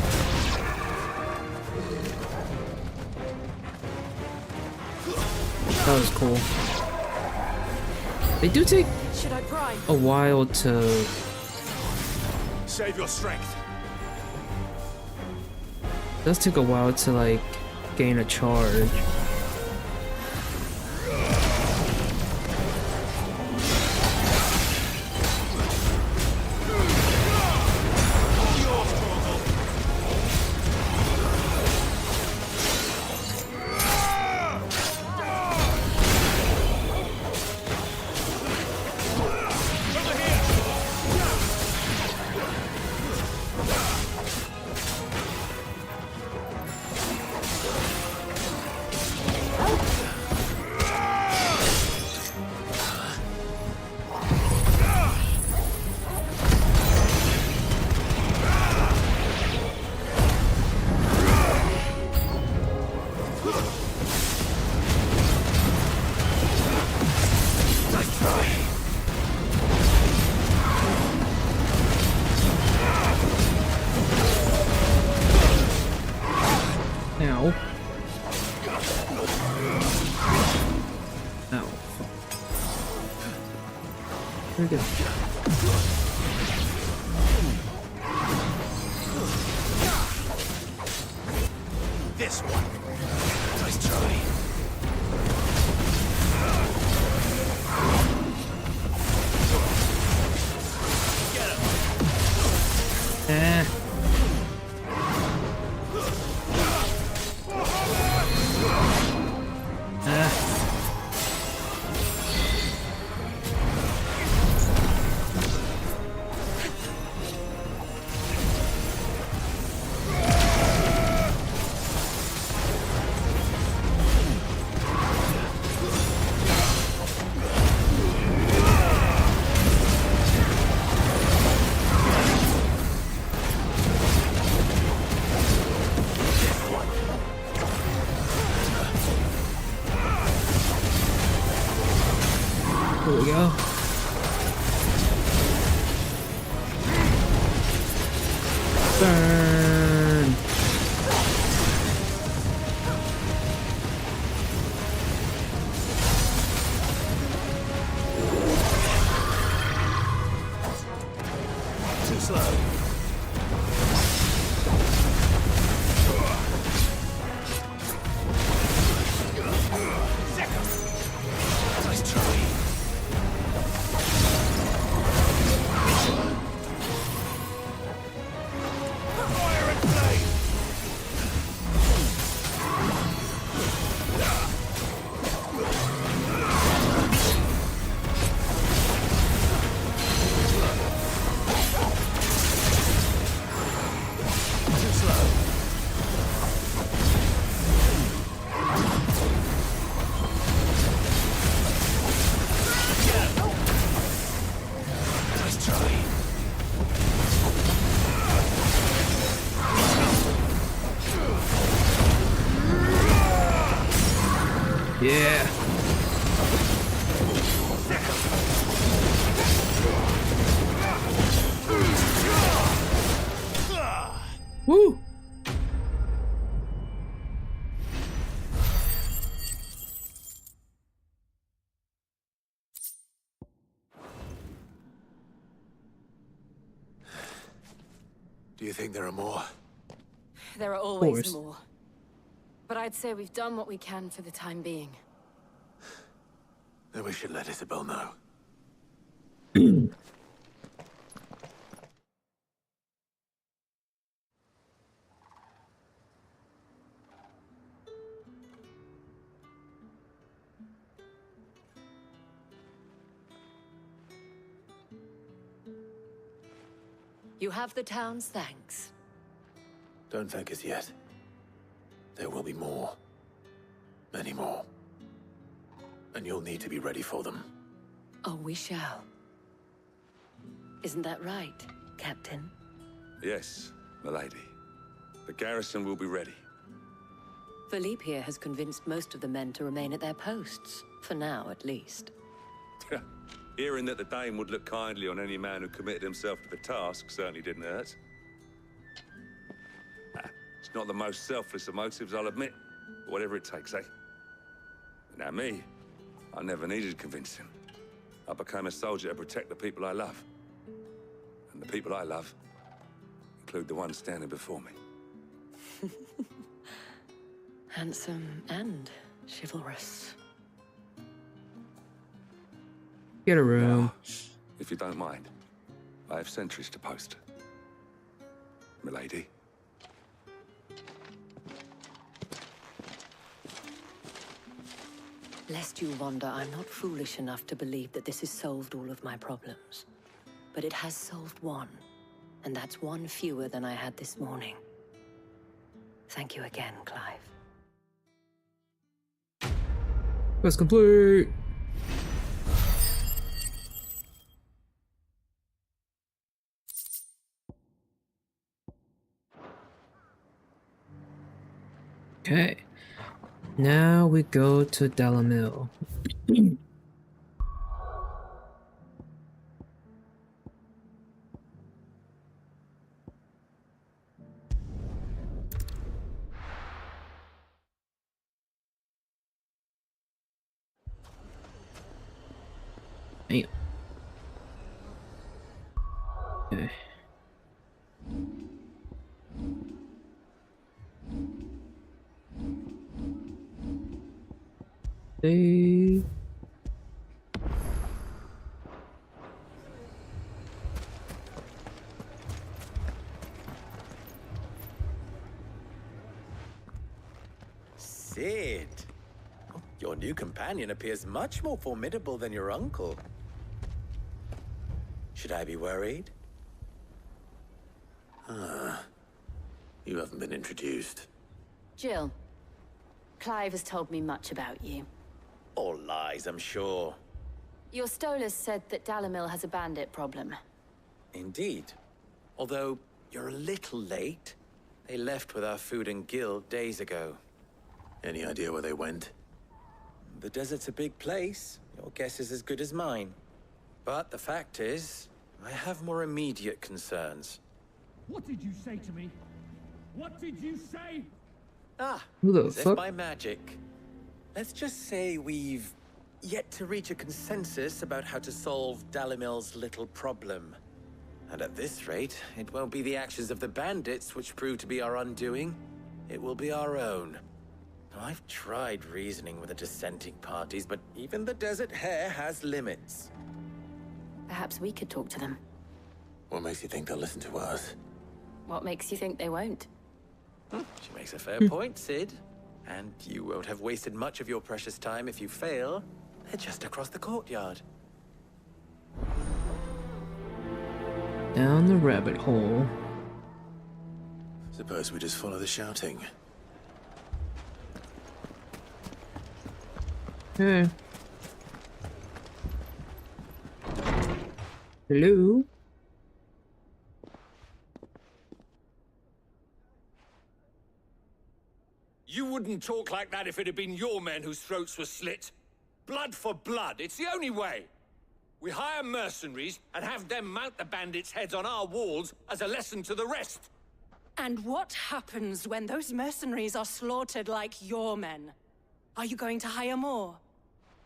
Speaker 1: That was cool. They do take
Speaker 9: Should I pry?
Speaker 1: a while to...
Speaker 19: Save your strength.
Speaker 1: It does take a while to, like, gain a charge. Ow. Ow. There we go.
Speaker 19: This one. Nice try.
Speaker 1: Eh. Here we go. Burn.
Speaker 19: Too slow. Nice try. Fire and flame! Too slow. Nice try.
Speaker 1: Yeah. Woo.
Speaker 4: Do you think there are more?
Speaker 17: There are
Speaker 1: course.
Speaker 17: always more. But I'd say we've done what we can for the time being.
Speaker 4: Then we should let Isabel know.
Speaker 8: You have the town's thanks.
Speaker 4: Don't thank us yet. There will be more. Many more. And you'll need to be ready for them.
Speaker 8: Oh, we shall. Isn't that right, Captain?
Speaker 16: Yes, milady. The garrison will be ready.
Speaker 8: Philippe here has convinced most of the men to remain at their posts. For now, at least.
Speaker 16: Hearing that the Dane would look kindly on any man who committed himself to the task certainly didn't hurt. It's not the most selfless of motives, I'll admit. But whatever it takes, eh? Now me, I never needed convincing. I became a soldier to protect the people I love. And the people I love include the ones standing before me.
Speaker 8: Handsome and chivalrous.
Speaker 1: Get a room.
Speaker 16: Now, if you don't mind, I have sentries to post. Milady.
Speaker 8: Lest you wonder, I'm not foolish enough to believe that this has solved all of my problems. But it has solved one, and that's one fewer than I had this morning. Thank you again, Clive.
Speaker 1: Quest complete. Okay. Now we go to Dalamil. Damn. Okay. They...
Speaker 2: Sid! Your new companion appears much more formidable than your uncle. Should I be worried?
Speaker 4: You haven't been introduced.
Speaker 17: Jill, Clive has told me much about you.
Speaker 2: All lies, I'm sure.
Speaker 17: Your Stolas said that Dalamil has a bandit problem.
Speaker 2: Indeed. Although, you're a little late. They left with our food and guild days ago.
Speaker 4: Any idea where they went?
Speaker 2: The desert's a big place. Your guess is as good as mine. But the fact is, I have more immediate concerns.
Speaker 20: What did you say to me? What did you say?
Speaker 1: Who the
Speaker 2: As if
Speaker 1: fuck?
Speaker 2: by magic. Let's just say we've yet to reach a consensus about how to solve Dalamil's little problem. And at this rate, it won't be the actions of the bandits which prove to be our undoing. It will be our own. I've tried reasoning with the dissenting parties, but even the Desert Hare has limits.
Speaker 17: Perhaps we could talk to them.
Speaker 4: What makes you think they'll listen to us?
Speaker 17: What makes you think they won't?
Speaker 2: She makes a fair point, Sid. And you won't have wasted much of your precious time if you fail. They're just across the courtyard.
Speaker 1: Down the rabbit hole.
Speaker 4: Suppose we just follow the shouting.
Speaker 1: Okay. Hello?
Speaker 15: You wouldn't talk like that if it had been your men whose throats were slit. Blood for blood, it's the only way. We hire mercenaries and have them mount the bandits' heads on our walls as a lesson to the rest.
Speaker 9: And what happens when those mercenaries are slaughtered like your men? Are you going to hire more?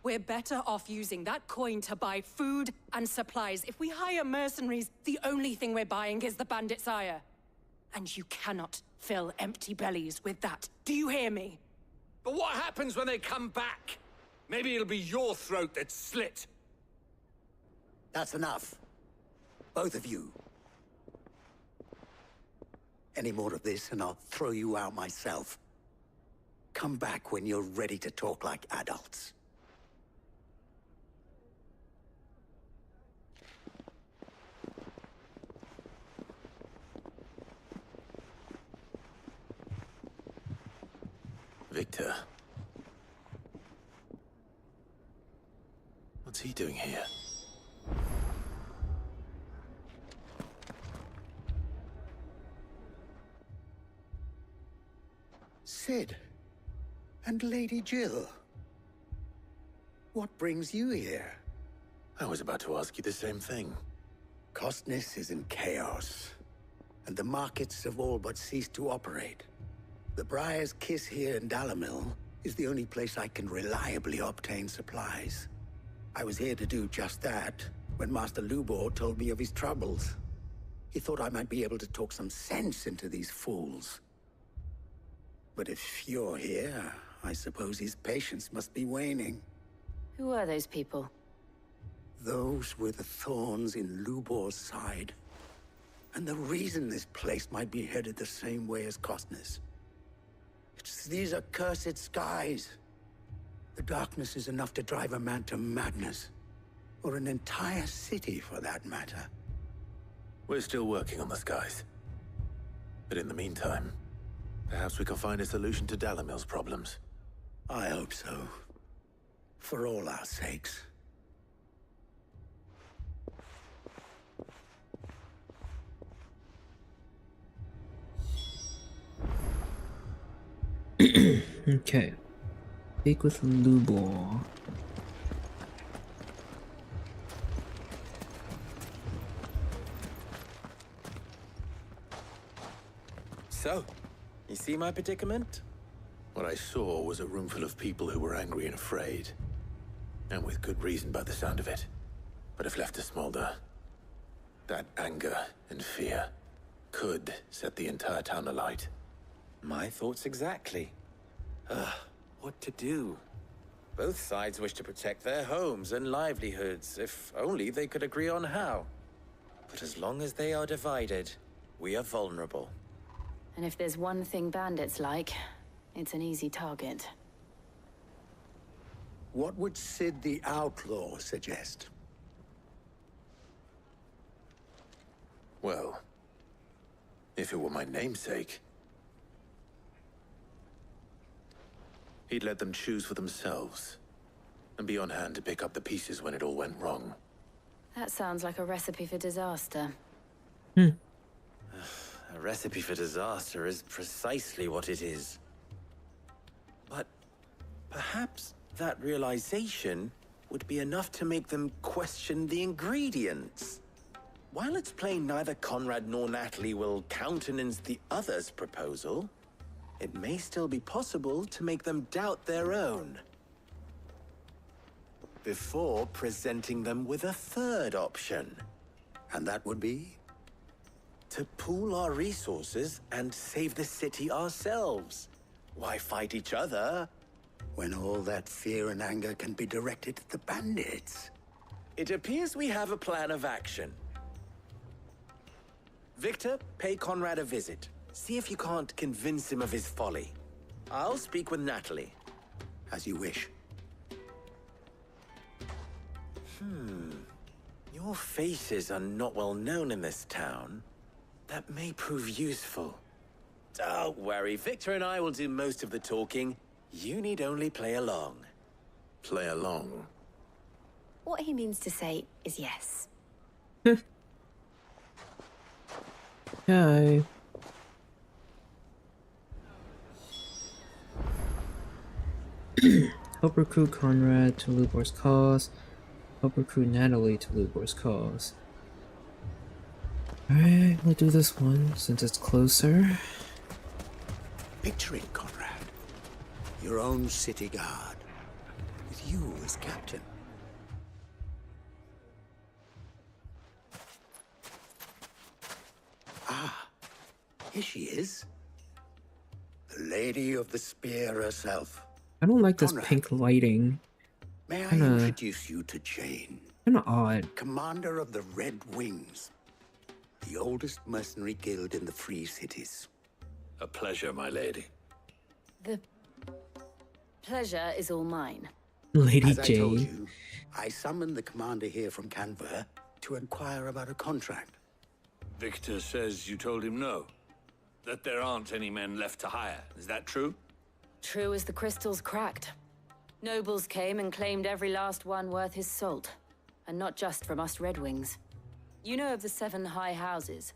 Speaker 9: We're better off using that coin to buy food and supplies. If we hire mercenaries, the only thing we're buying is the bandits' ire. And you cannot fill empty bellies with that. Do you hear me?
Speaker 15: But what happens when they come back? Maybe it'll be your throat that's slit.
Speaker 21: That's enough. Both of you. Any more of this and I'll throw you out myself. Come back when you're ready to talk like adults.
Speaker 4: Victor. What's he doing here?
Speaker 21: Sid. And Lady Jill. What brings you here?
Speaker 4: I was about to ask you the same thing.
Speaker 21: Costness is in chaos, and the markets have all but ceased to operate. The Briar's Kiss here in Dalamil is the only place I can reliably obtain supplies. I was here to do just that when Master Lubor told me of his troubles. He thought I might be able to talk some sense into these fools. But if you're here, I suppose his patience must be waning.
Speaker 17: Who are those people?
Speaker 21: Those were the thorns in Lubor's side. And the reason this place might be headed the same way as Costner's. It's these accursed skies. The darkness is enough to drive a man to madness. Or an entire city, for that matter.
Speaker 4: We're still working on the skies. But in the meantime, perhaps we can find a solution to Dalimil's problems.
Speaker 21: I hope so. For all our sakes.
Speaker 1: Okay. Speak with Lubor.
Speaker 2: So, you see my predicament?
Speaker 4: What I saw was a room full of people who were angry and afraid. And with good reason by the sound of it. But if left to smolder, that anger and fear could set the entire town alight.
Speaker 2: My thoughts exactly. What to do? Both sides wish to protect their homes and livelihoods, if only they could agree on how. But as long as they are divided, we are vulnerable.
Speaker 17: And if there's one thing bandits like, it's an easy target.
Speaker 21: What would Sid the Outlaw suggest?
Speaker 4: Well, if it were my namesake, he'd let them choose for themselves, and be on hand to pick up the pieces when it all went wrong.
Speaker 17: That sounds like a recipe for disaster.
Speaker 2: A recipe for disaster is precisely what it is. But perhaps that realization would be enough to make them question the ingredients. While it's plain neither Conrad nor Natalie will countenance the other's proposal, it may still be possible to make them doubt their own. Before presenting them with a third option.
Speaker 21: And that would be?
Speaker 2: To pool our resources and save the city ourselves. Why fight each other?
Speaker 21: When all that fear and anger can be directed at the bandits.
Speaker 2: It appears we have a plan of action. Victor, pay Conrad a visit. See if you can't convince him of his folly. I'll speak with Natalie.
Speaker 21: As you wish.
Speaker 2: Your faces are not well known in this town. That may prove useful. Don't worry, Victor and I will do most of the talking. You need only play along.
Speaker 4: Play along?
Speaker 17: What he means to say is yes.
Speaker 1: Hi. Help recruit Conrad to Lubor's cause. Help recruit Natalie to Lubor's cause. Alright, we'll do this one since it's closer.
Speaker 21: Picture it, Conrad. Your own city guard. With you as captain. Ah, here she is. The Lady of the Spear herself.
Speaker 1: I don't like this
Speaker 21: Conrad,
Speaker 1: pink lighting.
Speaker 21: May I
Speaker 1: Kinda
Speaker 21: introduce you to Jane?
Speaker 1: kinda odd.
Speaker 21: Commander of the Red Wings. The oldest mercenary guild in the Free Cities.
Speaker 16: A pleasure, my lady.
Speaker 17: The pleasure is all mine.
Speaker 1: Lady
Speaker 21: As I told
Speaker 1: Jane.
Speaker 21: you, I summoned the commander here from Canver to inquire about a contract.
Speaker 16: Victor says you told him no. That there aren't any men left to hire. Is that true?
Speaker 17: True as the crystals cracked. Nobles came and claimed every last one worth his salt. And not just from us Red Wings. You know of the 7 high houses.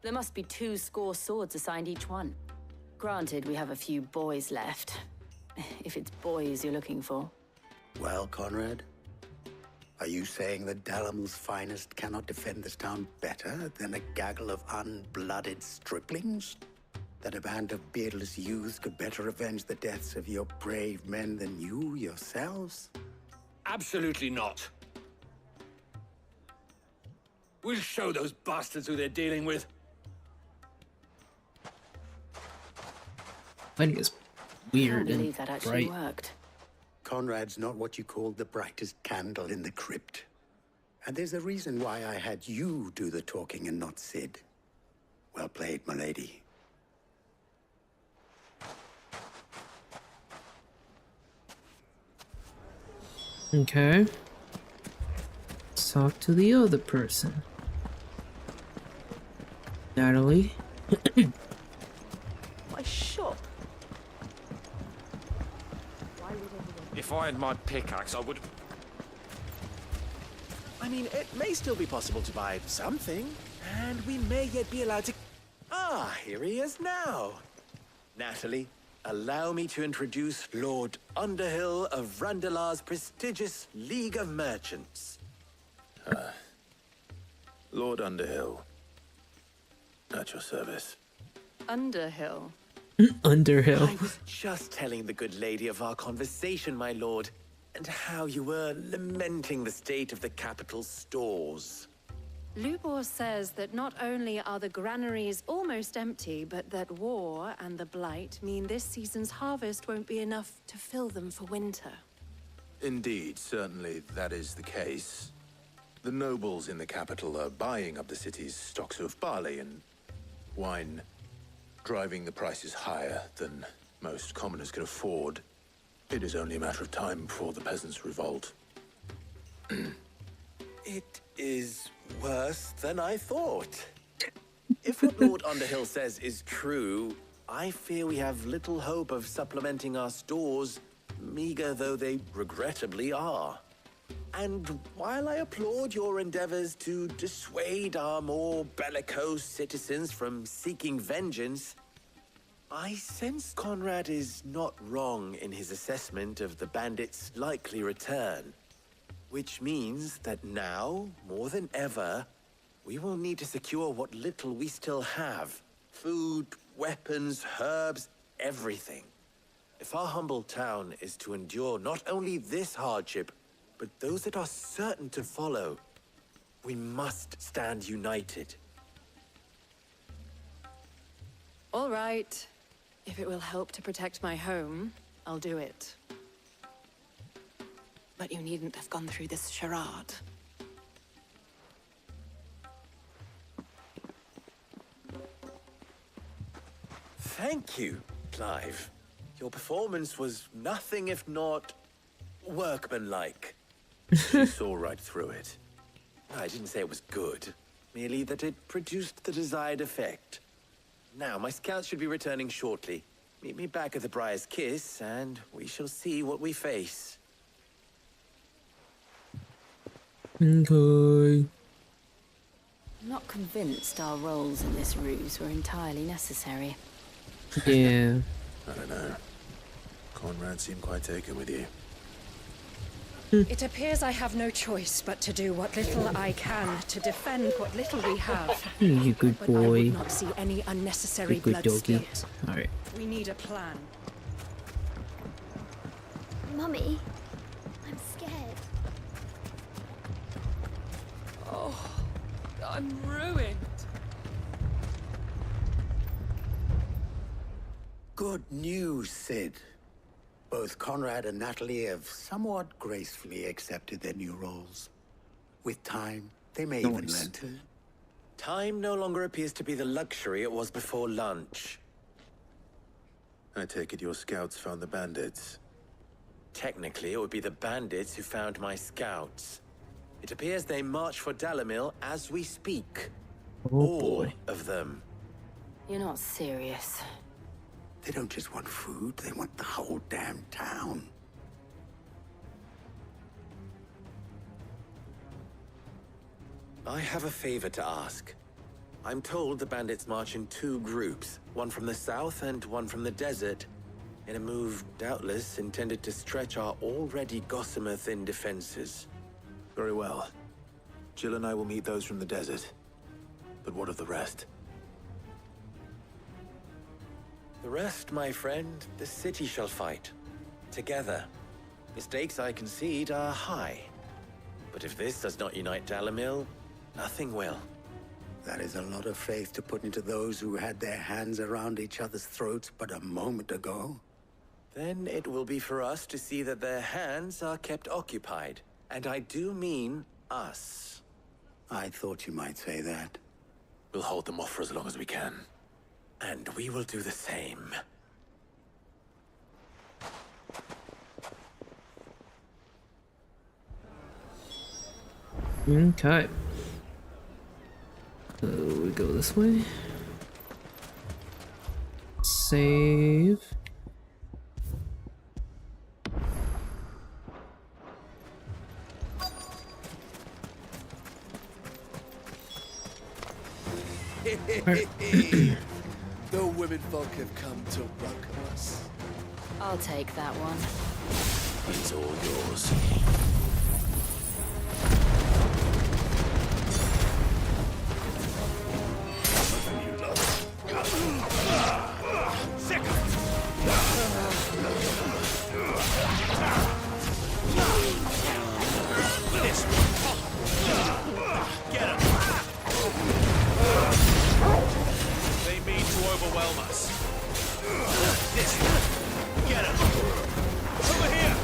Speaker 17: There must be 2 swords assigned each one. Granted, we have a few boys left. If it's boys you're looking for.
Speaker 21: Well, Conrad, are you saying that Dalimil's finest cannot defend this town better than a gaggle of unblooded striplings? That a band of beardless youths could better avenge the deaths of your brave men than you yourselves?
Speaker 11: Absolutely not. We'll show those bastards who they're dealing with.
Speaker 1: Fighting is weird
Speaker 8: Can't
Speaker 1: and
Speaker 8: believe that actually
Speaker 1: bright.
Speaker 8: worked.
Speaker 21: Conrad's not what you call the brightest candle in the crypt. And there's a reason why I had you do the talking and not Sid. Well played, milady.
Speaker 1: Okay. Let's talk to the other person. Natalie.
Speaker 6: My shop.
Speaker 22: If I had my pickaxe, I would.
Speaker 2: I mean, it may still be possible to buy something, and we may yet be allowed to... Ah, here he is now. Natalie, allow me to introduce Lord Underhill of Randalar's prestigious League of Merchants.
Speaker 4: Lord Underhill. At your service.
Speaker 9: Underhill.
Speaker 1: Underhill.
Speaker 2: I was just telling the good lady of our conversation, my lord, and how you were lamenting the state of the capital's stores.
Speaker 9: Lubor says that not only are the granaries almost empty, but that war and the Blight mean this season's harvest won't be enough to fill them for winter.
Speaker 4: Indeed, certainly that is the case. The nobles in the capital are buying up the city's stocks of barley and wine, driving the prices higher than most commoners can afford. It is only a matter of time before the peasants revolt.
Speaker 2: It is worse than I thought. If what Lord Underhill says is true, I fear we have little hope of supplementing our stores, meager though they regrettably are. And while I applaud your endeavors to dissuade our more bellicose citizens from seeking vengeance, I sense Conrad is not wrong in his assessment of the bandits' likely return. Which means that now, more than ever, we will need to secure what little we still have. Food, weapons, herbs, everything. If our humble town is to endure not only this hardship, but those that are certain to follow, we must stand united.
Speaker 9: All right. If it will help to protect my home, I'll do it. But you needn't have gone through this charade.
Speaker 2: Thank you, Clive. Your performance was nothing if not workmanlike.
Speaker 4: She saw right through it.
Speaker 2: I didn't say it was good, merely that it produced the desired effect. Now, my scouts should be returning shortly. Meet me back at the Briar's Kiss, and we shall see what we face.
Speaker 1: Okay.
Speaker 17: I'm not convinced our roles in this ruse were entirely necessary.
Speaker 1: Yeah.
Speaker 4: I don't know. Conrad seemed quite taken with you.
Speaker 9: It appears I have no choice but to do what little I can to defend what little we have.
Speaker 1: You good
Speaker 9: But I
Speaker 1: boy.
Speaker 9: would not see any unnecessary
Speaker 1: You good
Speaker 9: blood
Speaker 1: doggy.
Speaker 9: spilt.
Speaker 1: Alright.
Speaker 9: We need a plan.
Speaker 6: Mummy, I'm scared.
Speaker 9: Oh, I'm ruined.
Speaker 21: Good news, Sid. Both Conrad and Natalie have somewhat gracefully accepted their new roles. With time, they may even learn to.
Speaker 2: Time no longer appears to be the luxury it was before lunch.
Speaker 4: I take it your scouts found the bandits.
Speaker 2: Technically, it would be the bandits who found my scouts. It appears they march for Dalimil as we speak.
Speaker 1: Oh boy.
Speaker 2: All of them.
Speaker 17: You're not serious.
Speaker 21: They don't just want food, they want the whole damn town.
Speaker 2: I have a favor to ask. I'm told the bandits march in two groups, one from the south and one from the desert, in a move doubtless intended to stretch our already gossamer-thin defenses.
Speaker 4: Very well. Jill and I will meet those from the desert. But what of the rest?
Speaker 2: The rest, my friend, the city shall fight. Together. The stakes, I concede, are high. But if this does not unite Dalimil, nothing will.
Speaker 21: That is a lot of faith to put into those who had their hands around each other's throats but a moment ago.
Speaker 2: Then it will be for us to see that their hands are kept occupied. And I do mean us.
Speaker 21: I thought you might say that.
Speaker 4: We'll hold them off for as long as we can.
Speaker 2: And we will do the same.
Speaker 1: Okay. So we go this way. Save.
Speaker 19: The women folk have come to welcome us.
Speaker 17: I'll take that one.
Speaker 4: It's all yours.
Speaker 19: They mean to overwhelm us. This. Get him. Over here.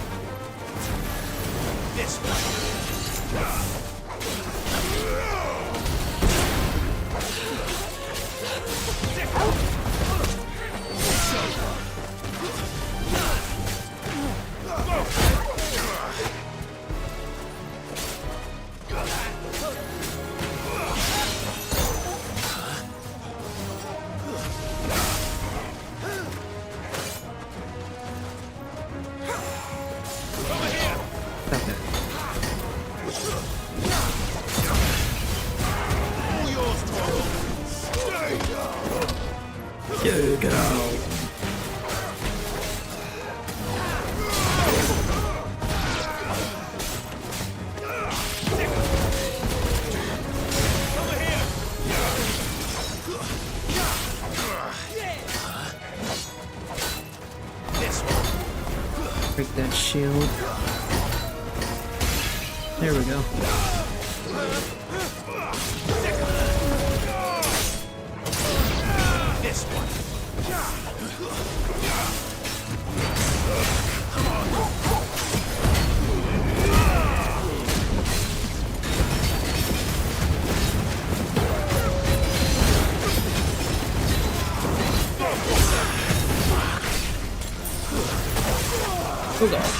Speaker 19: This way.
Speaker 1: Get out. Break that shield. There we go.
Speaker 19: This one.
Speaker 1: Oh god.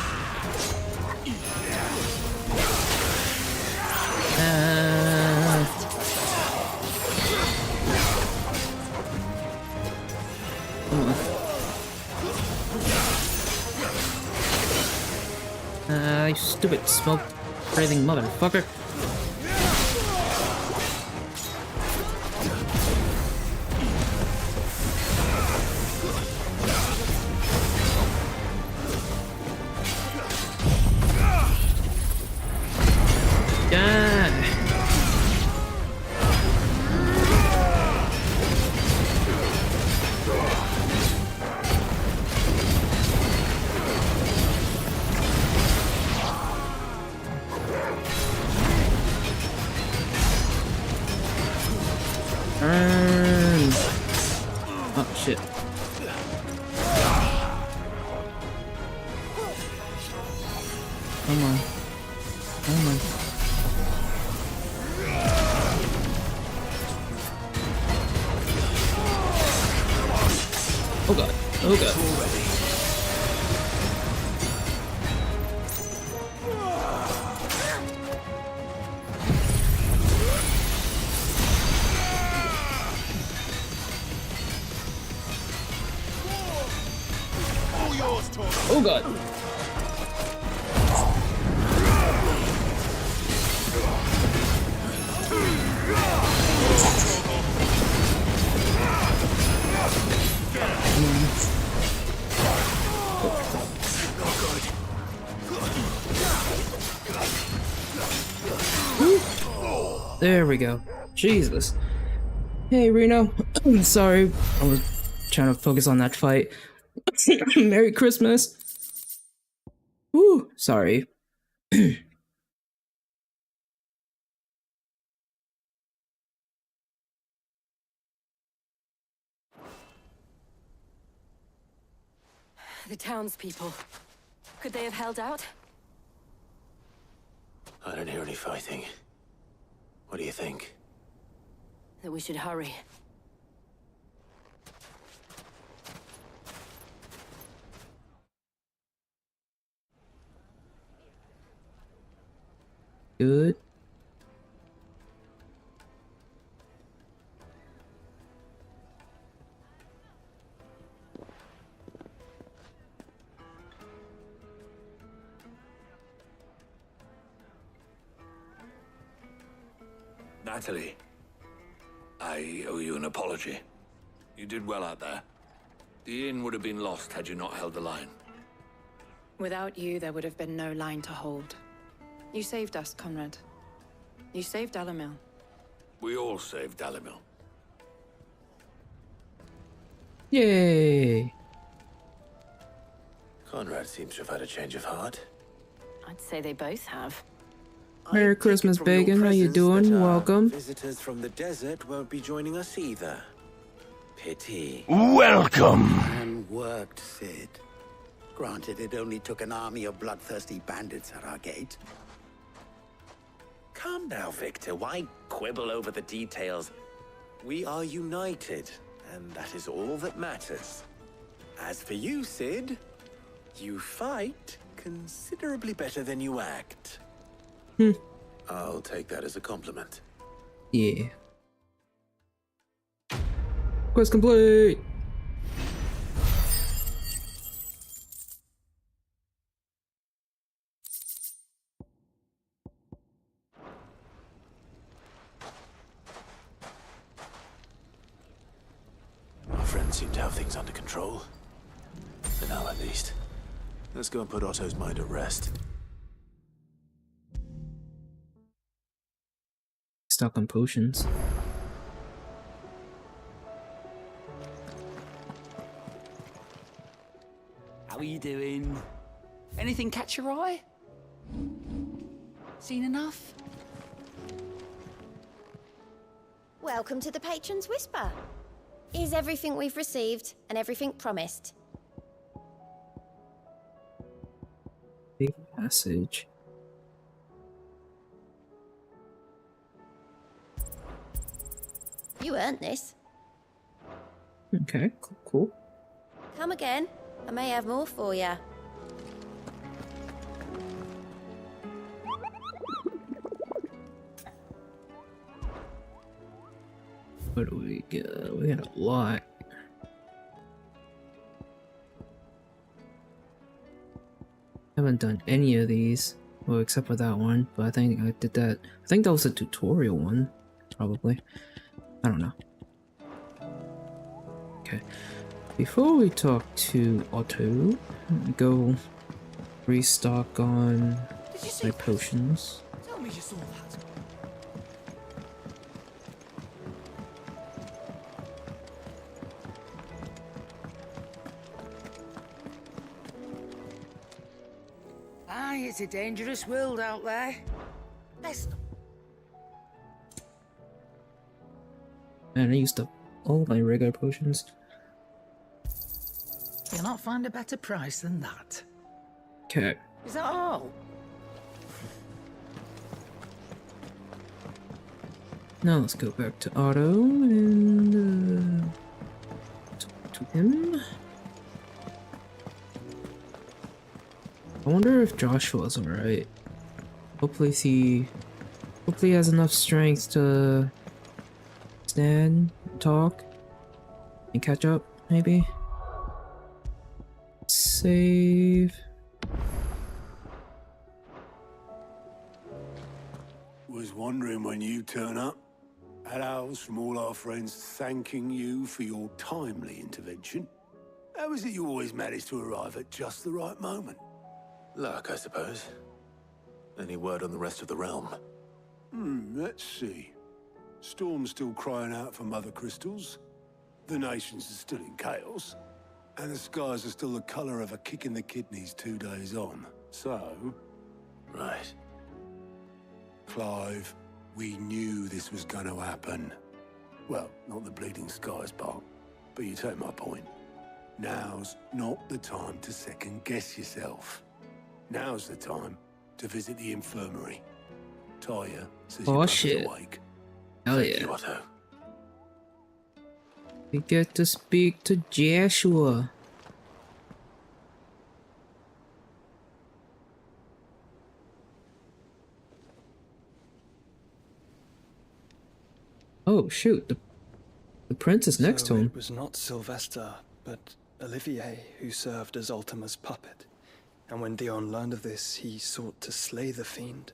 Speaker 1: You stupid smoke breathing motherfucker. Oh shit. Come on. Come on. Oh god. Oh god. Oh god. There we go. Jesus. Hey Reno. I'm sorry. I was trying to focus on that fight. Merry Christmas. Woo, sorry.
Speaker 17: The townspeople. Could they have held out?
Speaker 4: I don't hear any fighting. What do you think?
Speaker 17: That we should hurry.
Speaker 1: Good.
Speaker 16: Natalie, I owe you an apology. You did well out there. The inn would have been lost had you not held the line.
Speaker 7: Without you, there would have been no line to hold. You saved us, Conrad. You saved Dalimil.
Speaker 16: We all saved Dalimil.
Speaker 1: Yay!
Speaker 4: Conrad seems to have had a change of heart.
Speaker 17: I'd say they both have.
Speaker 1: Merry Christmas, Bacon. How you doing? Welcome.
Speaker 2: Visitors from the desert won't be joining us either. Pity.
Speaker 21: Welcome. Man worked, Sid. Granted, it only took an army of bloodthirsty bandits at our gate.
Speaker 2: Calm now, Victor. Why quibble over the details? We are united, and that is all that matters. As for you, Sid, you fight considerably better than you act.
Speaker 4: I'll take that as a compliment.
Speaker 1: Yeah. Quest complete!
Speaker 4: Our friends seem to have things under control. For now, at least. Let's go and put Otto's mind at rest.
Speaker 1: Stuck on potions.
Speaker 14: How are you doing? Anything catch your eye? Seen enough?
Speaker 6: Welcome to the Patron's Whisper. Is everything we've received and everything promised?
Speaker 1: Big message.
Speaker 6: You earned this.
Speaker 1: Okay, cool.
Speaker 6: Come again. I may have more for you.
Speaker 1: What do we get? We got a lot. Haven't done any of these. Well, except for that one, but I think I did that. I think that was a tutorial one, probably. I don't know. Okay. Before we talk to Otto, go restock on my potions.
Speaker 14: Tell me you saw that.
Speaker 23: Aye, it's a dangerous world out there. Let's...
Speaker 1: Man, I used up all my regular potions.
Speaker 23: You'll not find a better price than that.
Speaker 1: Okay.
Speaker 23: Is that all?
Speaker 1: Now let's go back to Otto and talk to him. I wonder if Joshua's alright. Hopefully he has enough strength to stand, talk, and catch up, maybe. Save.
Speaker 5: Was wondering when you turn up. Hellos from all our friends thanking you for your timely intervention. How is it you always manage to arrive at just the right moment?
Speaker 4: Luck, I suppose. Any word on the rest of the realm?
Speaker 5: Let's see. Storm's still crying out for mother crystals. The nations are still in chaos, and the skies are still the colour of a kick in the kidneys 2 days on. So...
Speaker 4: Right.
Speaker 5: Clive, we knew this was going to happen. Well, not the bleeding skies part, but you take my point. Now's not the time to second-guess yourself. Now's the time to visit the infirmary. Talia says your brother's awake.
Speaker 1: Hell
Speaker 4: Thank
Speaker 1: yeah.
Speaker 4: you, Otto.
Speaker 1: We get to speak to Joshua. Oh shoot, the prince is next to him.
Speaker 3: It was not Sylvester, but Olivier who served as Ultima's puppet. And when Dion learned of this, he sought to slay the fiend.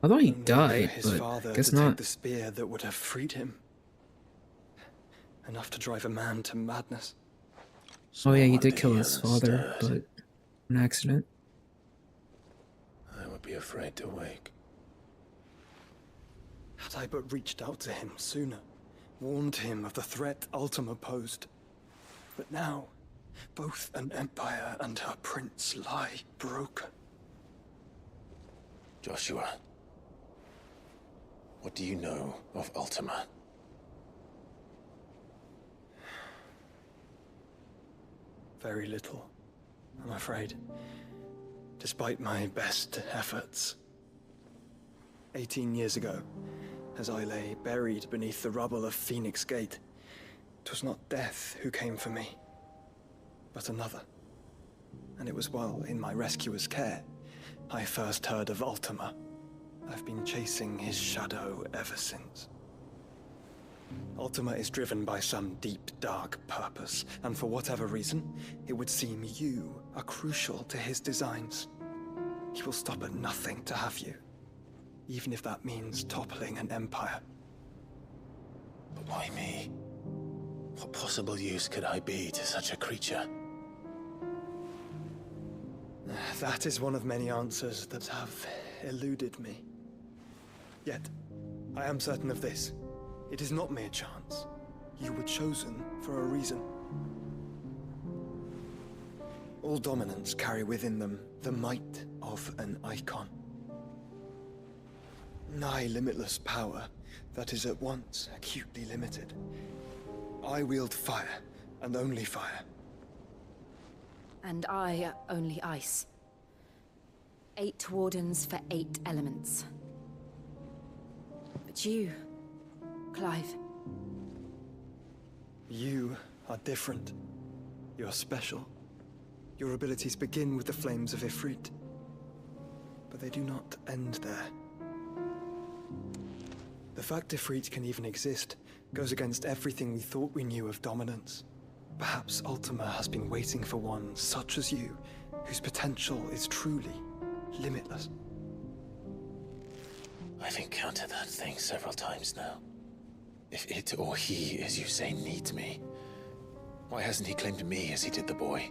Speaker 1: I thought he
Speaker 3: Only
Speaker 1: died,
Speaker 3: for his
Speaker 1: but
Speaker 3: father
Speaker 1: I guess
Speaker 3: to
Speaker 1: not.
Speaker 3: take the spear that would have freed him. Enough to drive a man to madness.
Speaker 1: Oh yeah, he did kill his father, but an accident.
Speaker 4: I would be afraid to wake.
Speaker 3: Had I but reached out to him sooner, warned him of the threat Ultima posed. But now, both an empire and her prince lie broken.
Speaker 4: Joshua, what do you know of Ultima?
Speaker 3: Very little, I'm afraid. Despite my best efforts. 18 years ago, as I lay buried beneath the rubble of Phoenix Gate, 'twas not death who came for me, but another. And it was while in my rescuer's care, I first heard of Ultima. I've been chasing his shadow ever since. Ultima is driven by some deep, dark purpose, and for whatever reason, it would seem you are crucial to his designs. He will stop at nothing to have you, even if that means toppling an empire.
Speaker 4: But why me? What possible use could I be to such a creature?
Speaker 3: That is one of many answers that have eluded me. Yet, I am certain of this. It is not mere chance. You were chosen for a reason. All dominants carry within them the might of an icon. Nigh limitless power that is at once acutely limited. I wield fire, and only fire.
Speaker 17: And I only ice. 8 wardens for 8 elements. But you, Clive.
Speaker 3: You are different. You're special. Your abilities begin with the flames of Ifrit. But they do not end there. The fact Ifrit can even exist goes against everything we thought we knew of dominance. Perhaps Ultima has been waiting for one such as you, whose potential is truly limitless.
Speaker 4: I've encountered that thing several times now. If it or he, as you say, needs me, why hasn't he claimed me as he did the boy?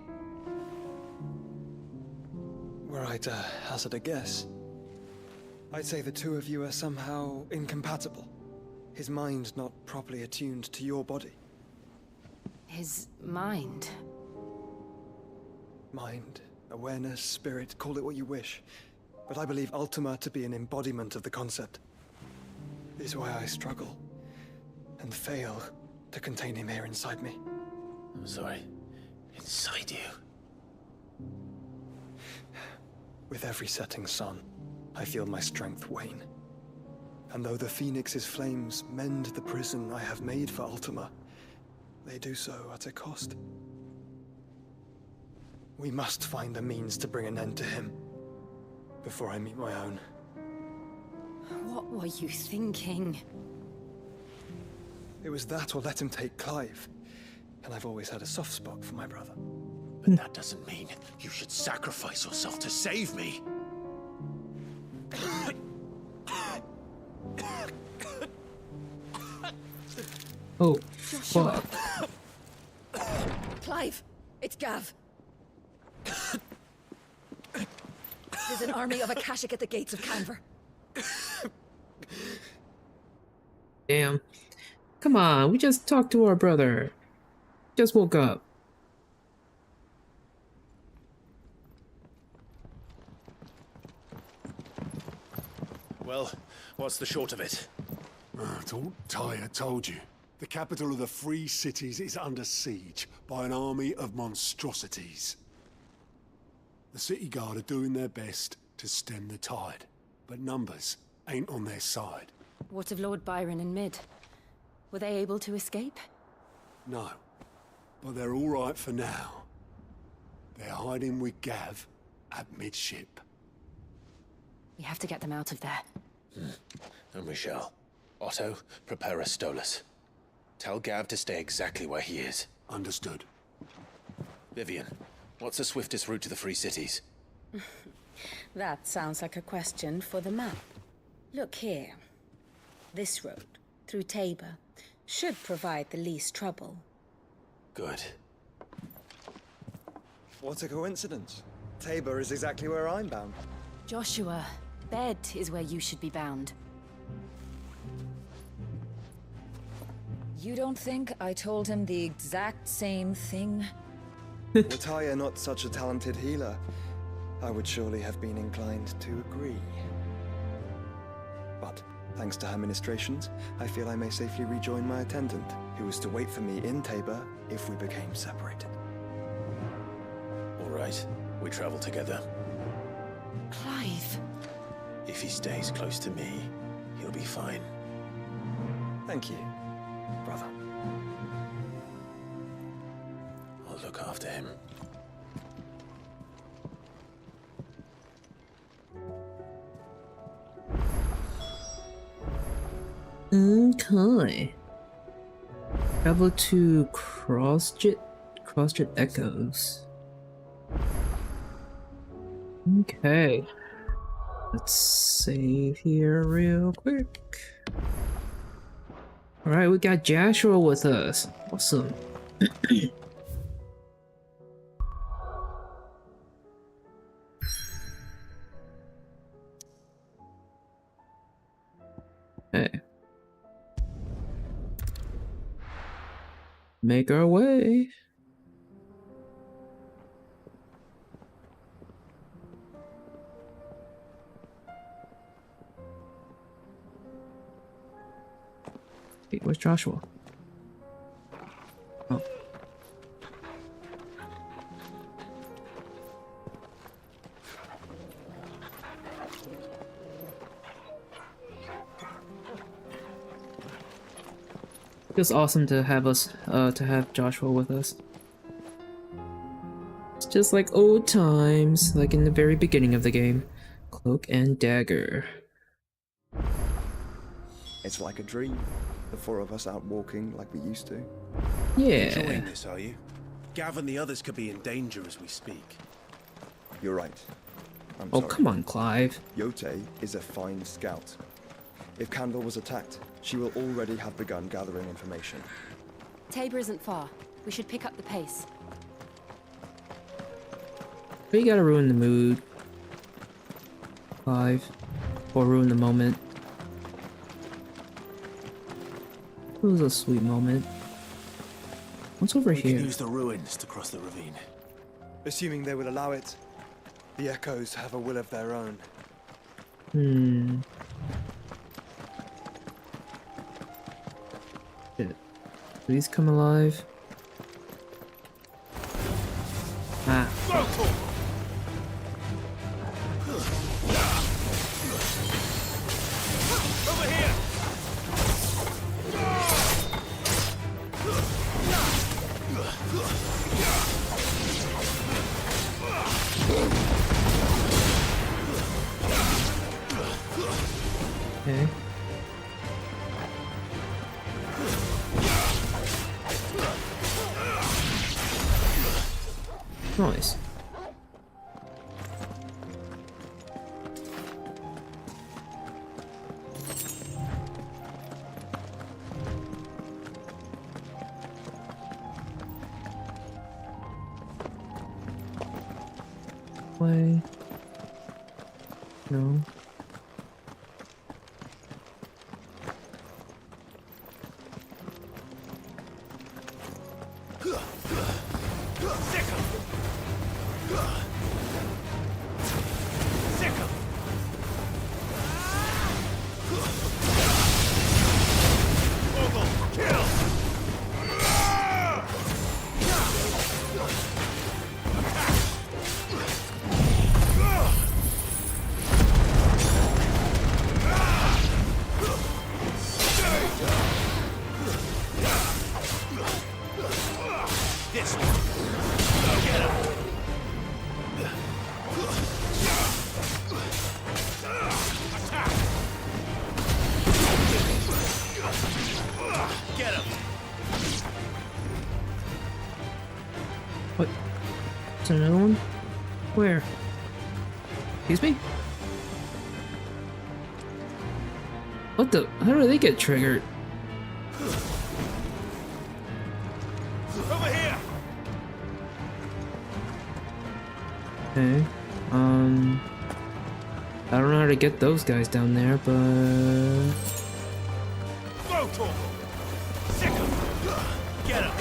Speaker 3: Were I to hazard a guess, I'd say the two of you are somehow incompatible. His mind not properly attuned to your body.
Speaker 17: His mind.
Speaker 3: Mind, awareness, spirit, call it what you wish. But I believe Ultima to be an embodiment of the concept. It is why I struggle and fail to contain him here inside me.
Speaker 4: I'm sorry. Inside you?
Speaker 3: With every setting sun, I feel my strength wane. And though the Phoenix's flames mend the prison I have made for Ultima, they do so at a cost. We must find a means to bring an end to him before I meet my own.
Speaker 17: What were you thinking?
Speaker 3: It was that or let him take Clive. And I've always had a soft spot for my brother.
Speaker 4: But that doesn't mean you should sacrifice yourself to save me.
Speaker 1: Oh,
Speaker 10: Joshua.
Speaker 1: fuck.
Speaker 10: Clive, it's Gav. There's an army of Akashic at the gates of Canver.
Speaker 1: Damn. Come on, we just talked to our brother. Just woke up.
Speaker 19: Well, what's the short of it?
Speaker 5: Tyre told you. The capital of the Free Cities is under siege by an army of monstrosities. The city guard are doing their best to stem the tide, but numbers ain't on their side.
Speaker 17: What of Lord Byron and Mid? Were they able to escape?
Speaker 5: No, but they're all right for now. They're hiding with Gav at midship.
Speaker 17: We have to get them out of there.
Speaker 2: And we shall. Otto, prepare a Stolas. Tell Gav to stay exactly where he is.
Speaker 5: Understood.
Speaker 2: Vivian, what's the swiftest route to the Free Cities?
Speaker 23: That sounds like a question for the map. Look here. This road, through Tabor, should provide the least trouble.
Speaker 2: Good.
Speaker 3: What a coincidence. Tabor is exactly where I'm bound.
Speaker 17: Joshua, bed is where you should be bound.
Speaker 12: You don't think I told him the exact same thing?
Speaker 3: Were Tyre not such a talented healer, I would surely have been inclined to agree. But, thanks to her ministrations, I feel I may safely rejoin my attendant, who was to wait for me in Tabor if we became separated.
Speaker 2: All right, we travel together.
Speaker 17: Clive.
Speaker 2: If he stays close to me, he'll be fine.
Speaker 3: Thank you, brother.
Speaker 2: I'll look after him.
Speaker 1: Okay. Travel to Crossjet Echoes. Okay. Let's save here real quick. Alright, we got Joshua with us. Awesome. Hey. Make our way. Hey, where's Joshua? Oh. Feels awesome to have Joshua with us. It's just like old times, like in the very beginning of the game. Cloak and dagger.
Speaker 3: It's like a dream. The four of us out walking like we used to.
Speaker 1: Yeah.
Speaker 19: Enjoying this, are you? Gav and the others could be in danger as we speak.
Speaker 3: You're right. I'm
Speaker 1: Oh,
Speaker 3: sorry.
Speaker 1: come on, Clive.
Speaker 3: Yote is a fine scout. If Candle was attacked, she will already have begun gathering information.
Speaker 17: Tabor isn't far. We should pick up the pace.
Speaker 1: We gotta ruin the mood, Clive. Or ruin the moment. It was a sweet moment. What's over
Speaker 19: We
Speaker 1: here?
Speaker 19: can use the ruins to cross the ravine.
Speaker 3: Assuming they will allow it, the Echoes have a will of their own.
Speaker 1: Shit. Please come alive. Ah.
Speaker 19: Over here!
Speaker 1: Okay. Nice. Way. No. Another one? Where? Excuse me? What the? How do they get triggered?
Speaker 19: Over here.
Speaker 1: Okay. I don't know how to get those guys down there, but...
Speaker 19: Get him.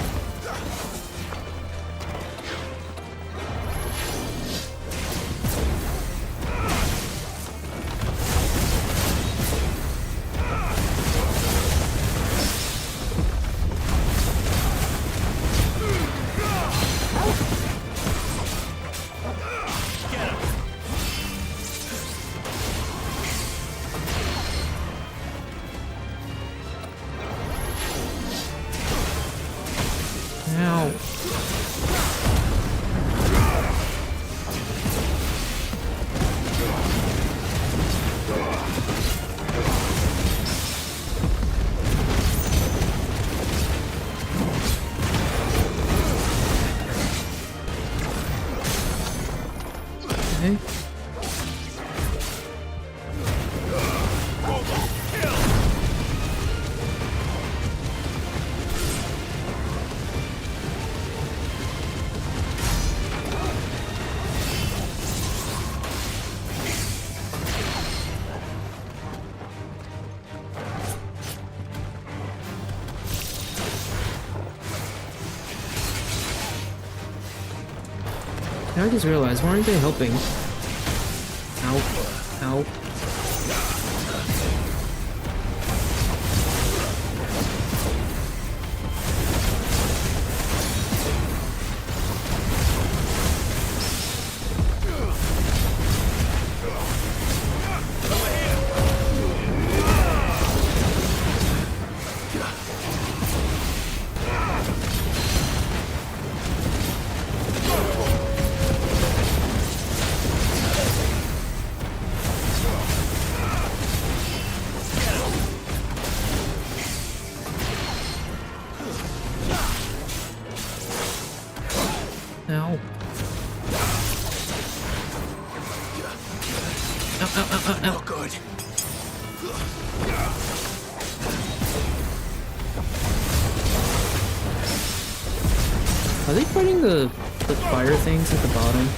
Speaker 1: I just realized, why aren't they helping? Ow. Ow.
Speaker 19: Not good.
Speaker 1: Are they fighting the fire things at the bottom?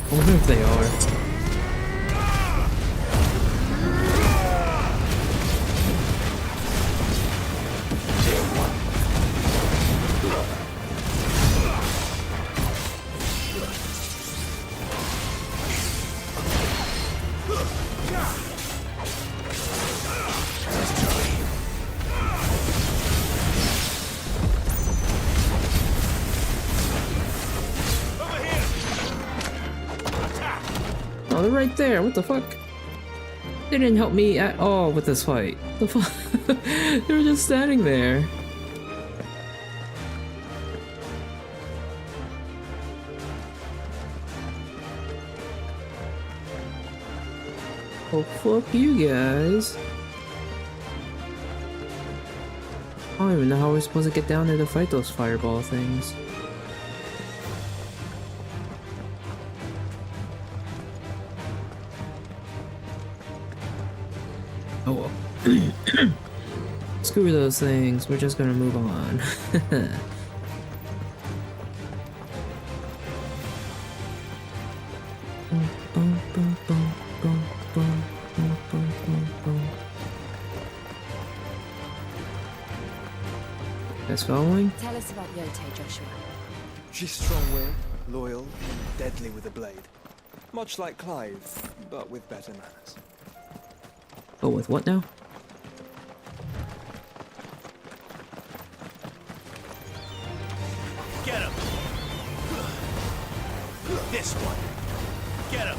Speaker 1: I wonder if they are. Oh, they're right there. What the fuck? They didn't help me at all with this fight. The fuck? They were just standing there. Oh, fuck you guys. I don't even know how we're supposed to get down there to fight those fireball things. Oh well. Screw those things, we're just gonna move on. guys following?
Speaker 17: Tell us about Yote, Joshua.
Speaker 3: She's strong-willed, loyal, and deadly with a blade. Much like Clive, but with better manners.
Speaker 1: Oh, with what now?
Speaker 19: Get him! This one! Get him!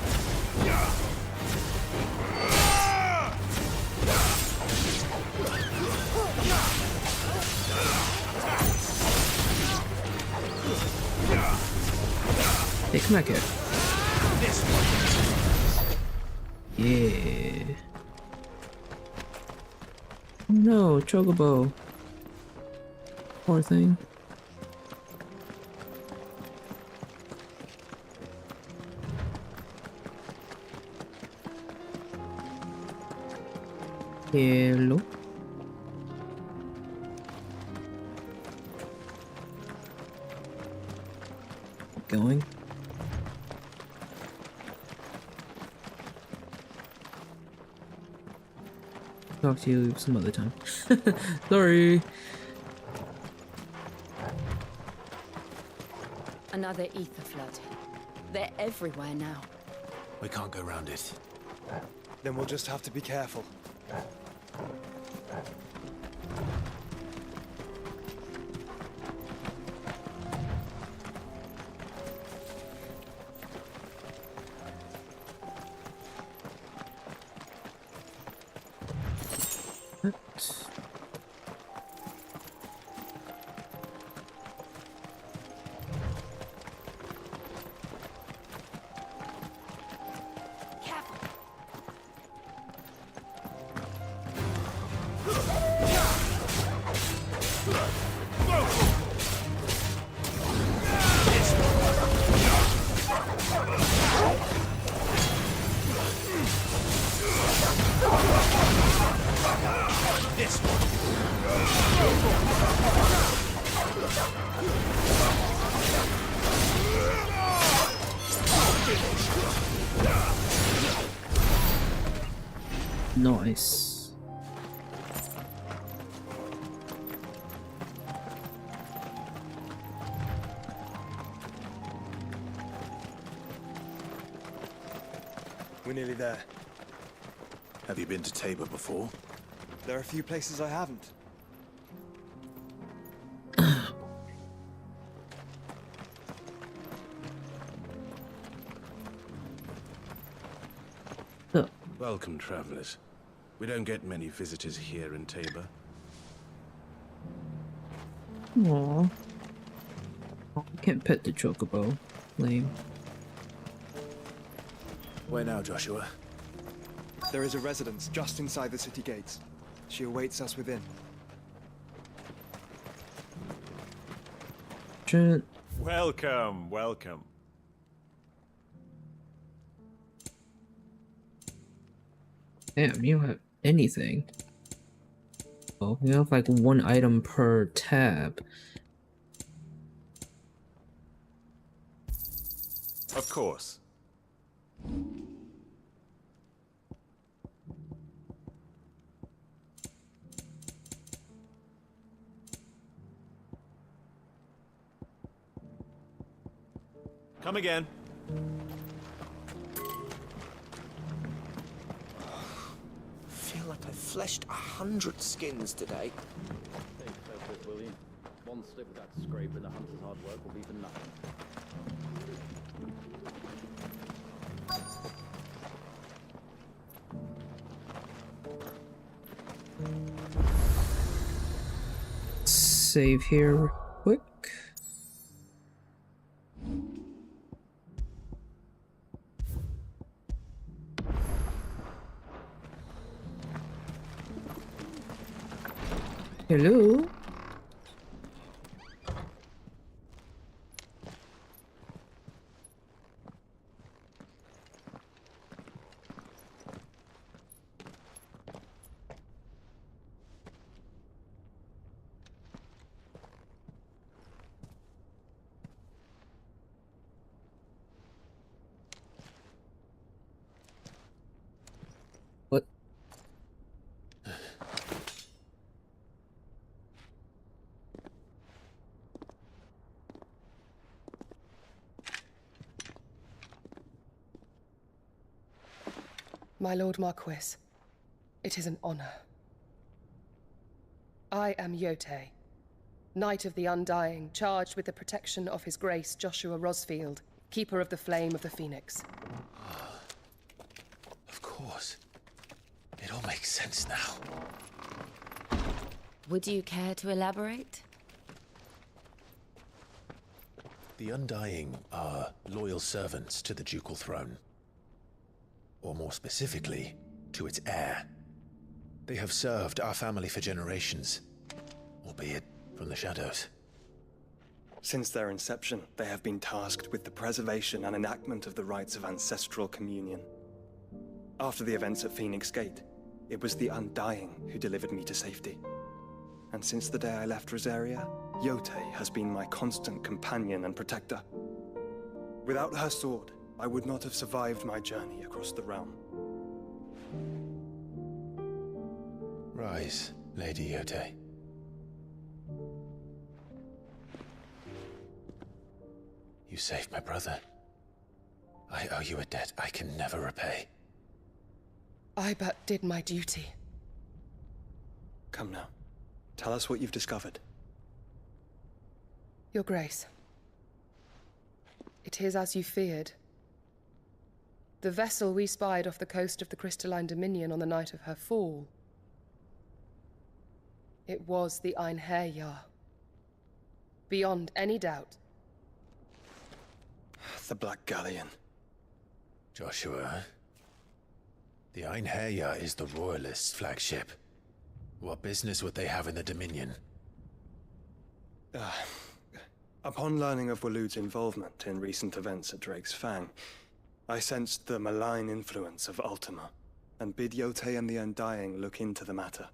Speaker 1: Hey, come back here.
Speaker 19: This one!
Speaker 1: Yeah. Oh no, Chocobo. Poor thing. Hello. Going. Talk to you some other time. Sorry.
Speaker 17: Another ether flood. They're everywhere now.
Speaker 19: We can't go around it.
Speaker 3: Then we'll just have to be careful.
Speaker 1: Nice.
Speaker 3: We're nearly there.
Speaker 5: Have you been to Tabor before?
Speaker 3: There are a few places I haven't.
Speaker 13: Welcome, travelers. We don't get many visitors here in Tabor.
Speaker 1: Aww. I can't pet the Chocobo. Lame.
Speaker 5: Where now, Joshua?
Speaker 3: There is a residence just inside the city gates. She awaits us within.
Speaker 1: Shit.
Speaker 18: Welcome, welcome.
Speaker 1: Damn, you don't have anything. Oh, you have like one item per tab.
Speaker 18: Of course. Come again.
Speaker 20: I feel like I fleshed 100 skins today.
Speaker 24: William. One slip of that scrape and the hunter's hard work will be for nothing.
Speaker 1: Save here real quick. Hello? What?
Speaker 8: My Lord Marquis, it is an honor. I am Yote, Knight of the Undying, charged with the protection of His Grace Joshua Rosfield, Keeper of the Flame of the Phoenix.
Speaker 4: Of course. It all makes sense now.
Speaker 17: Would you care to elaborate?
Speaker 4: The Undying are loyal servants to the ducal throne. Or more specifically, to its heir. They have served our family for generations, albeit from the shadows.
Speaker 3: Since their inception, they have been tasked with the preservation and enactment of the rites of ancestral communion. After the events at Phoenix Gate, it was the Undying who delivered me to safety. And since the day I left Rosaria, Yote has been my constant companion and protector. Without her sword, I would not have survived my journey across the realm.
Speaker 4: Rise, Lady Yote. You saved my brother. I owe you a debt I can never repay.
Speaker 8: I but did my duty.
Speaker 3: Come now. Tell us what you've discovered.
Speaker 8: Your Grace. It is as you feared. The vessel we spied off the coast of the Crystalline Dominion on the night of her fall. It was the Einherjar. Beyond any doubt.
Speaker 3: The Black Galleon.
Speaker 4: Joshua, the Einherjar is the Royalists' flagship. What business would they have in the Dominion?
Speaker 3: Upon learning of Waloed's involvement in recent events at Drake's Fang, I sensed the malign influence of Ultima, and bid Yote and the Undying look into the matter.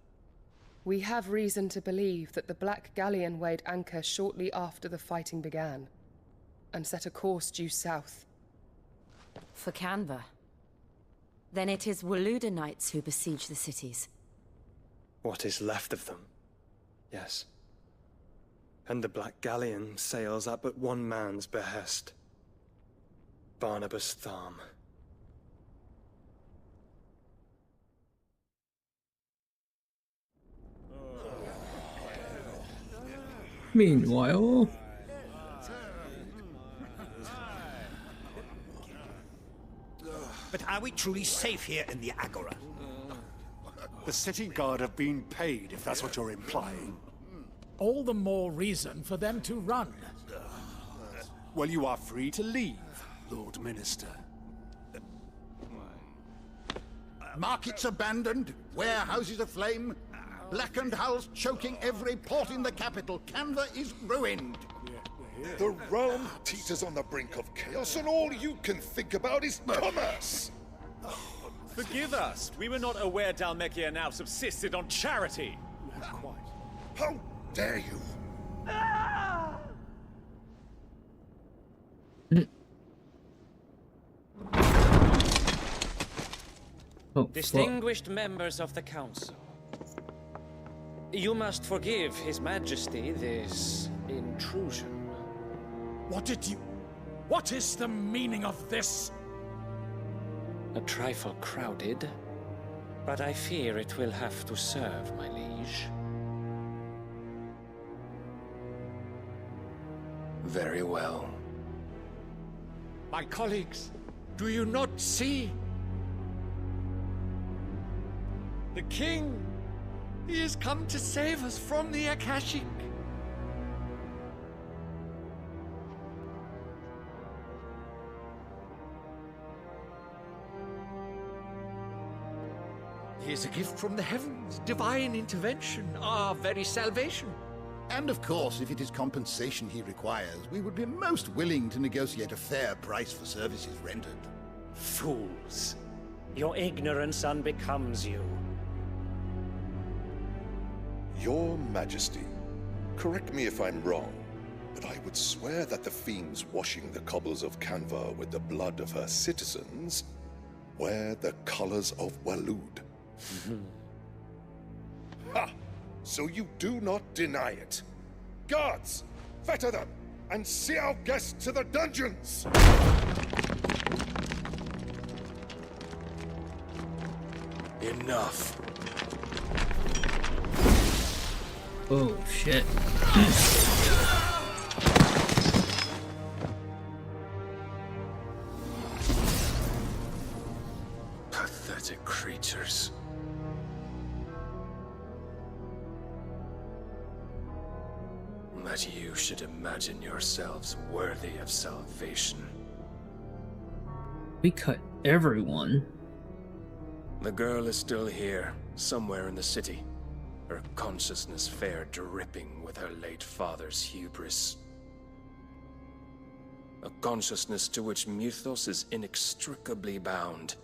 Speaker 8: We have reason to believe that the Black Galleon weighed anchor shortly after the fighting began, and set a course due south.
Speaker 17: For Canva. Then it is Waloed Knights who besiege the cities.
Speaker 3: What is left of them? Yes. And the Black Galleon sails at but one man's behest. Barnabas Tharm.
Speaker 1: Meanwhile...
Speaker 11: But are we truly safe here in the Agora?
Speaker 5: The city guard have been paid, if that's what you're implying.
Speaker 15: All the more reason for them to run.
Speaker 5: Well, you are free to leave, Lord Minister.
Speaker 11: Markets abandoned, warehouses aflame, blackened hulls choking every port in the capital. Canva is ruined.
Speaker 22: The realm teeters on the brink of chaos, and all you can think about is commerce!
Speaker 18: Forgive us. We were not aware Dhalmekia now subsisted on charity.
Speaker 5: Not quite.
Speaker 22: How dare you?
Speaker 25: Distinguished members of the Council, you must forgive His Majesty this intrusion.
Speaker 15: What is the meaning of this?
Speaker 25: A trifle crowded, but I fear it will have to serve, my liege.
Speaker 26: Very well.
Speaker 11: My colleagues, do you not see? The King! He has come to save us from the Akashic! He is a gift from the heavens, divine intervention, our very salvation.
Speaker 27: And of course, if it is compensation he requires, we would be most willing to negotiate a fair price for services rendered.
Speaker 25: Fools! Your ignorance unbecomes you.
Speaker 22: Your Majesty, correct me if I'm wrong, but I would swear that the fiends washing the cobbles of Canva with the blood of her citizens wear the colors of Waloed. Ha! So you do not deny it. Guards, fetter them, and see our guests to the dungeons!
Speaker 6: Enough.
Speaker 1: Oh, shit.
Speaker 6: Pathetic creatures. That you should imagine yourselves worthy of salvation.
Speaker 1: We cut everyone.
Speaker 6: The girl is still here, somewhere in the city. Her consciousness fair dripping with her late father's hubris. A consciousness to which Mythos is inextricably bound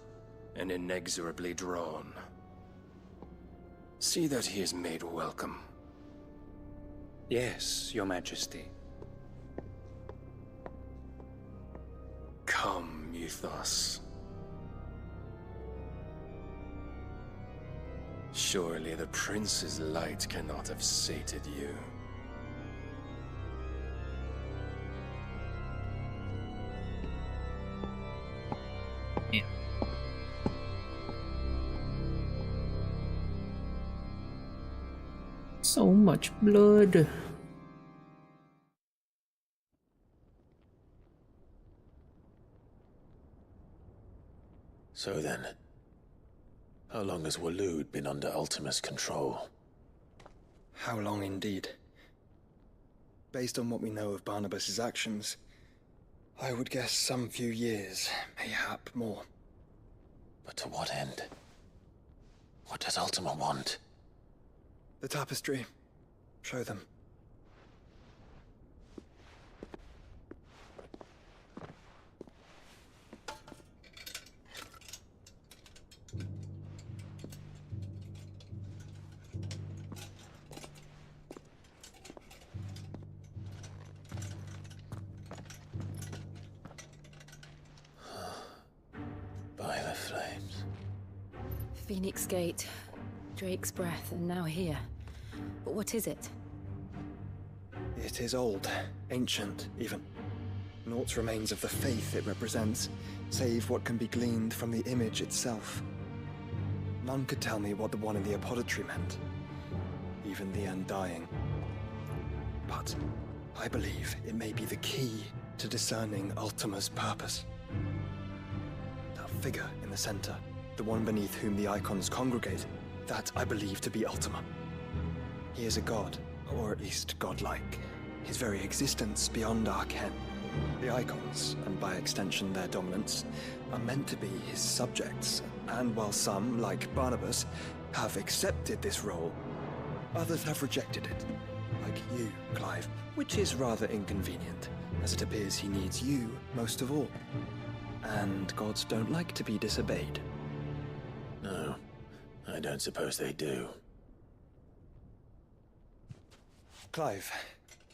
Speaker 6: and inexorably drawn. See that he is made welcome.
Speaker 25: Yes, Your Majesty.
Speaker 6: Come, Mythos. Surely the prince's light cannot have sated you.
Speaker 1: Yeah. So much blood.
Speaker 4: So then, how long has Waloed been under Ultima's control?
Speaker 3: How long indeed? Based on what we know of Barnabas's actions, I would guess some few years, mayhap more.
Speaker 4: But to what end? What does Ultima want?
Speaker 3: The tapestry. Show them.
Speaker 4: By the flames.
Speaker 17: Phoenix Gate, Drake's Breath, and now here. But what is it?
Speaker 3: It is old, ancient, even. Naught remains of the faith it represents, save what can be gleaned from the image itself. None could tell me what the one in the apothecary meant, even the Undying. But I believe it may be the key to discerning Ultima's purpose. That figure in the center, the one beneath whom the icons congregate, that I believe to be Ultima. He is a god, or at least godlike. His very existence beyond our ken. The icons, and by extension their dominance, are meant to be his subjects, and while some, like Barnabas, have accepted this role, others have rejected it. Like you, Clive, which is rather inconvenient, as it appears he needs you most of all. And gods don't like to be disobeyed.
Speaker 4: No, I don't suppose they do.
Speaker 3: Clive,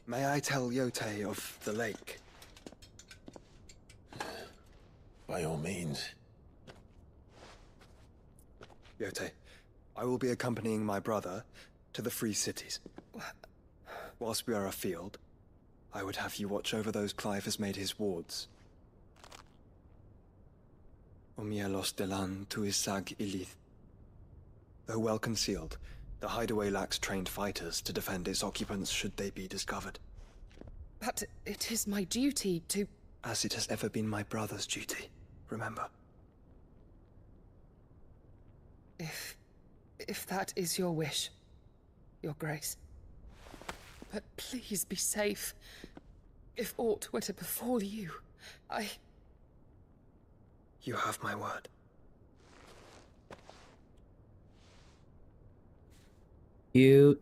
Speaker 3: may I tell Yote of the lake?
Speaker 4: By all means.
Speaker 3: Yote, I will be accompanying my brother to the Free Cities. Whilst we are afield, I would have you watch over those Clive has made his wards. Omielos delan tuisag ilith. Though well concealed, the hideaway lacks trained fighters to defend its occupants should they be discovered.
Speaker 8: But it is my duty to...
Speaker 3: As it has ever been my brother's duty, remember.
Speaker 8: If that is your wish, Your Grace. But please be safe. If aught were to befall you,
Speaker 3: You have my word.
Speaker 1: Cute.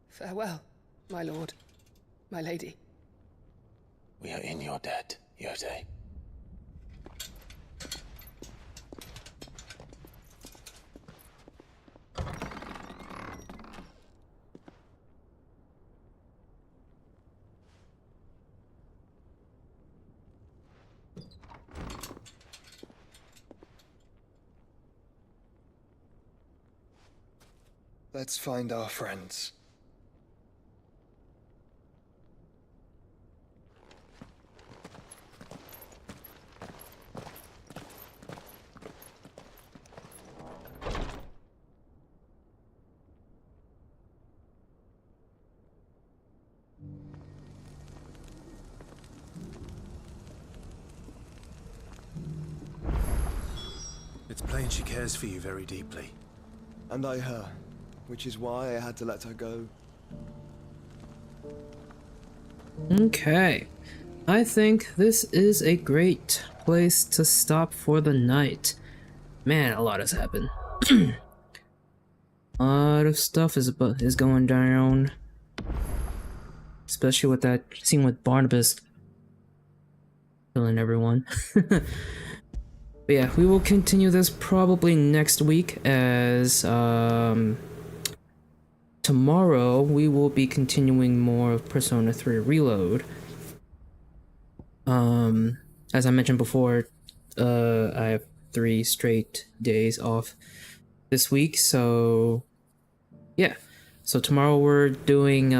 Speaker 8: Farewell, my lord, my lady.
Speaker 4: We are in your debt, Yote.
Speaker 3: Let's find our friends.
Speaker 13: It's plain she cares for you very deeply.
Speaker 3: And I her, which is why I had to let her go.
Speaker 1: Okay. I think this is a great place to stop for the night. Man, a lot has happened. A lot of stuff is going down. Especially with that scene with Barnabas killing everyone. But yeah, we will continue this probably next week, as tomorrow we will be continuing more of Persona 3 Reload. As I mentioned before, I have 3 straight days off this week, so yeah. So tomorrow we're doing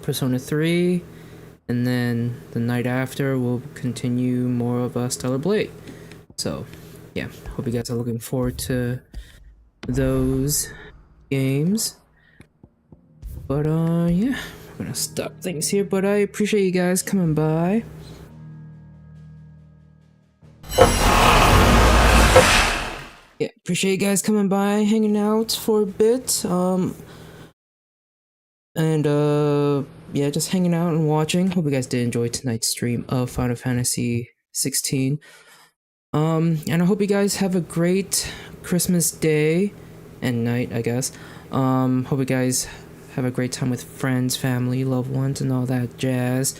Speaker 1: Persona 3, and then the night after we'll continue more of Stellar Blade. So yeah, hope you guys are looking forward to those games. But yeah, I'm gonna stop things here, but I appreciate you guys coming by. Yeah, appreciate you guys coming by, hanging out for a bit. Yeah, just hanging out and watching. Hope you guys did enjoy tonight's stream of Final Fantasy XVI. And I hope you guys have a great Christmas day and night, I guess. Hope you guys have a great time with friends, family, loved ones, and all that jazz.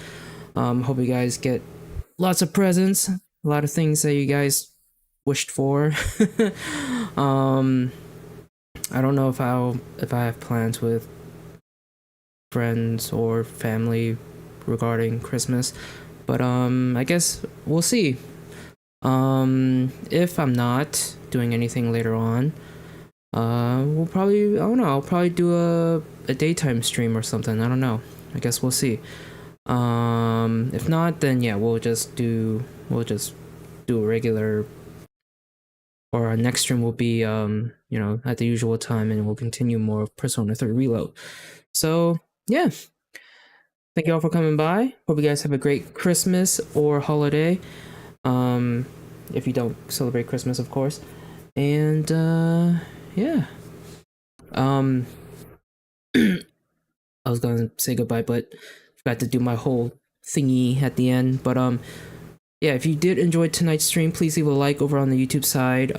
Speaker 1: Hope you guys get lots of presents, a lot of things that you guys wished for. I don't know if I have plans with friends or family regarding Christmas, but I guess we'll see. If I'm not doing anything later on, we'll probably, I don't know, I'll probably do a daytime stream or something. I don't know. I guess we'll see. If not, then yeah, we'll just do a regular, or our next stream will be, you know, at the usual time, and we'll continue more of Persona 3 Reload. So yeah, thank you all for coming by. Hope you guys have a great Christmas or holiday. If you don't celebrate Christmas, of course. And yeah. I was gonna say goodbye, but forgot to do my whole thingy at the end. But yeah, if you did enjoy tonight's stream, please leave a like over on the YouTube side.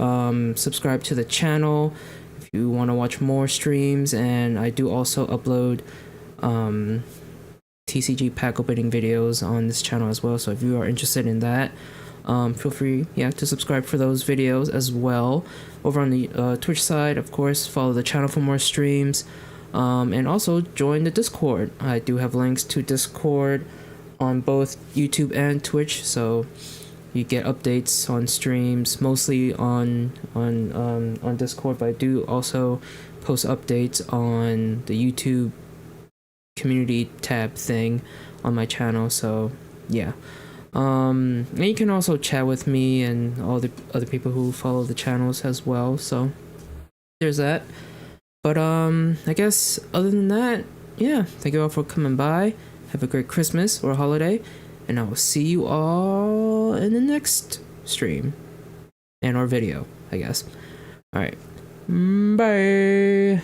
Speaker 1: Subscribe to the channel if you want to watch more streams, and I do also upload TCG pack opening videos on this channel as well, so if you are interested in that, feel free to subscribe for those videos as well. Over on the Twitch side, of course, follow the channel for more streams, and also join the Discord. I do have links to Discord on both YouTube and Twitch, so you get updates on streams, mostly on Discord, but I do also post updates on the YouTube community tab thing on my channel. So yeah, and you can also chat with me and all the other people who follow the channels as well, so there's that. But I guess other than that, yeah, thank you all for coming by. Have a great Christmas or holiday, and I will see you all in the next stream and or video, I guess. All right, bye.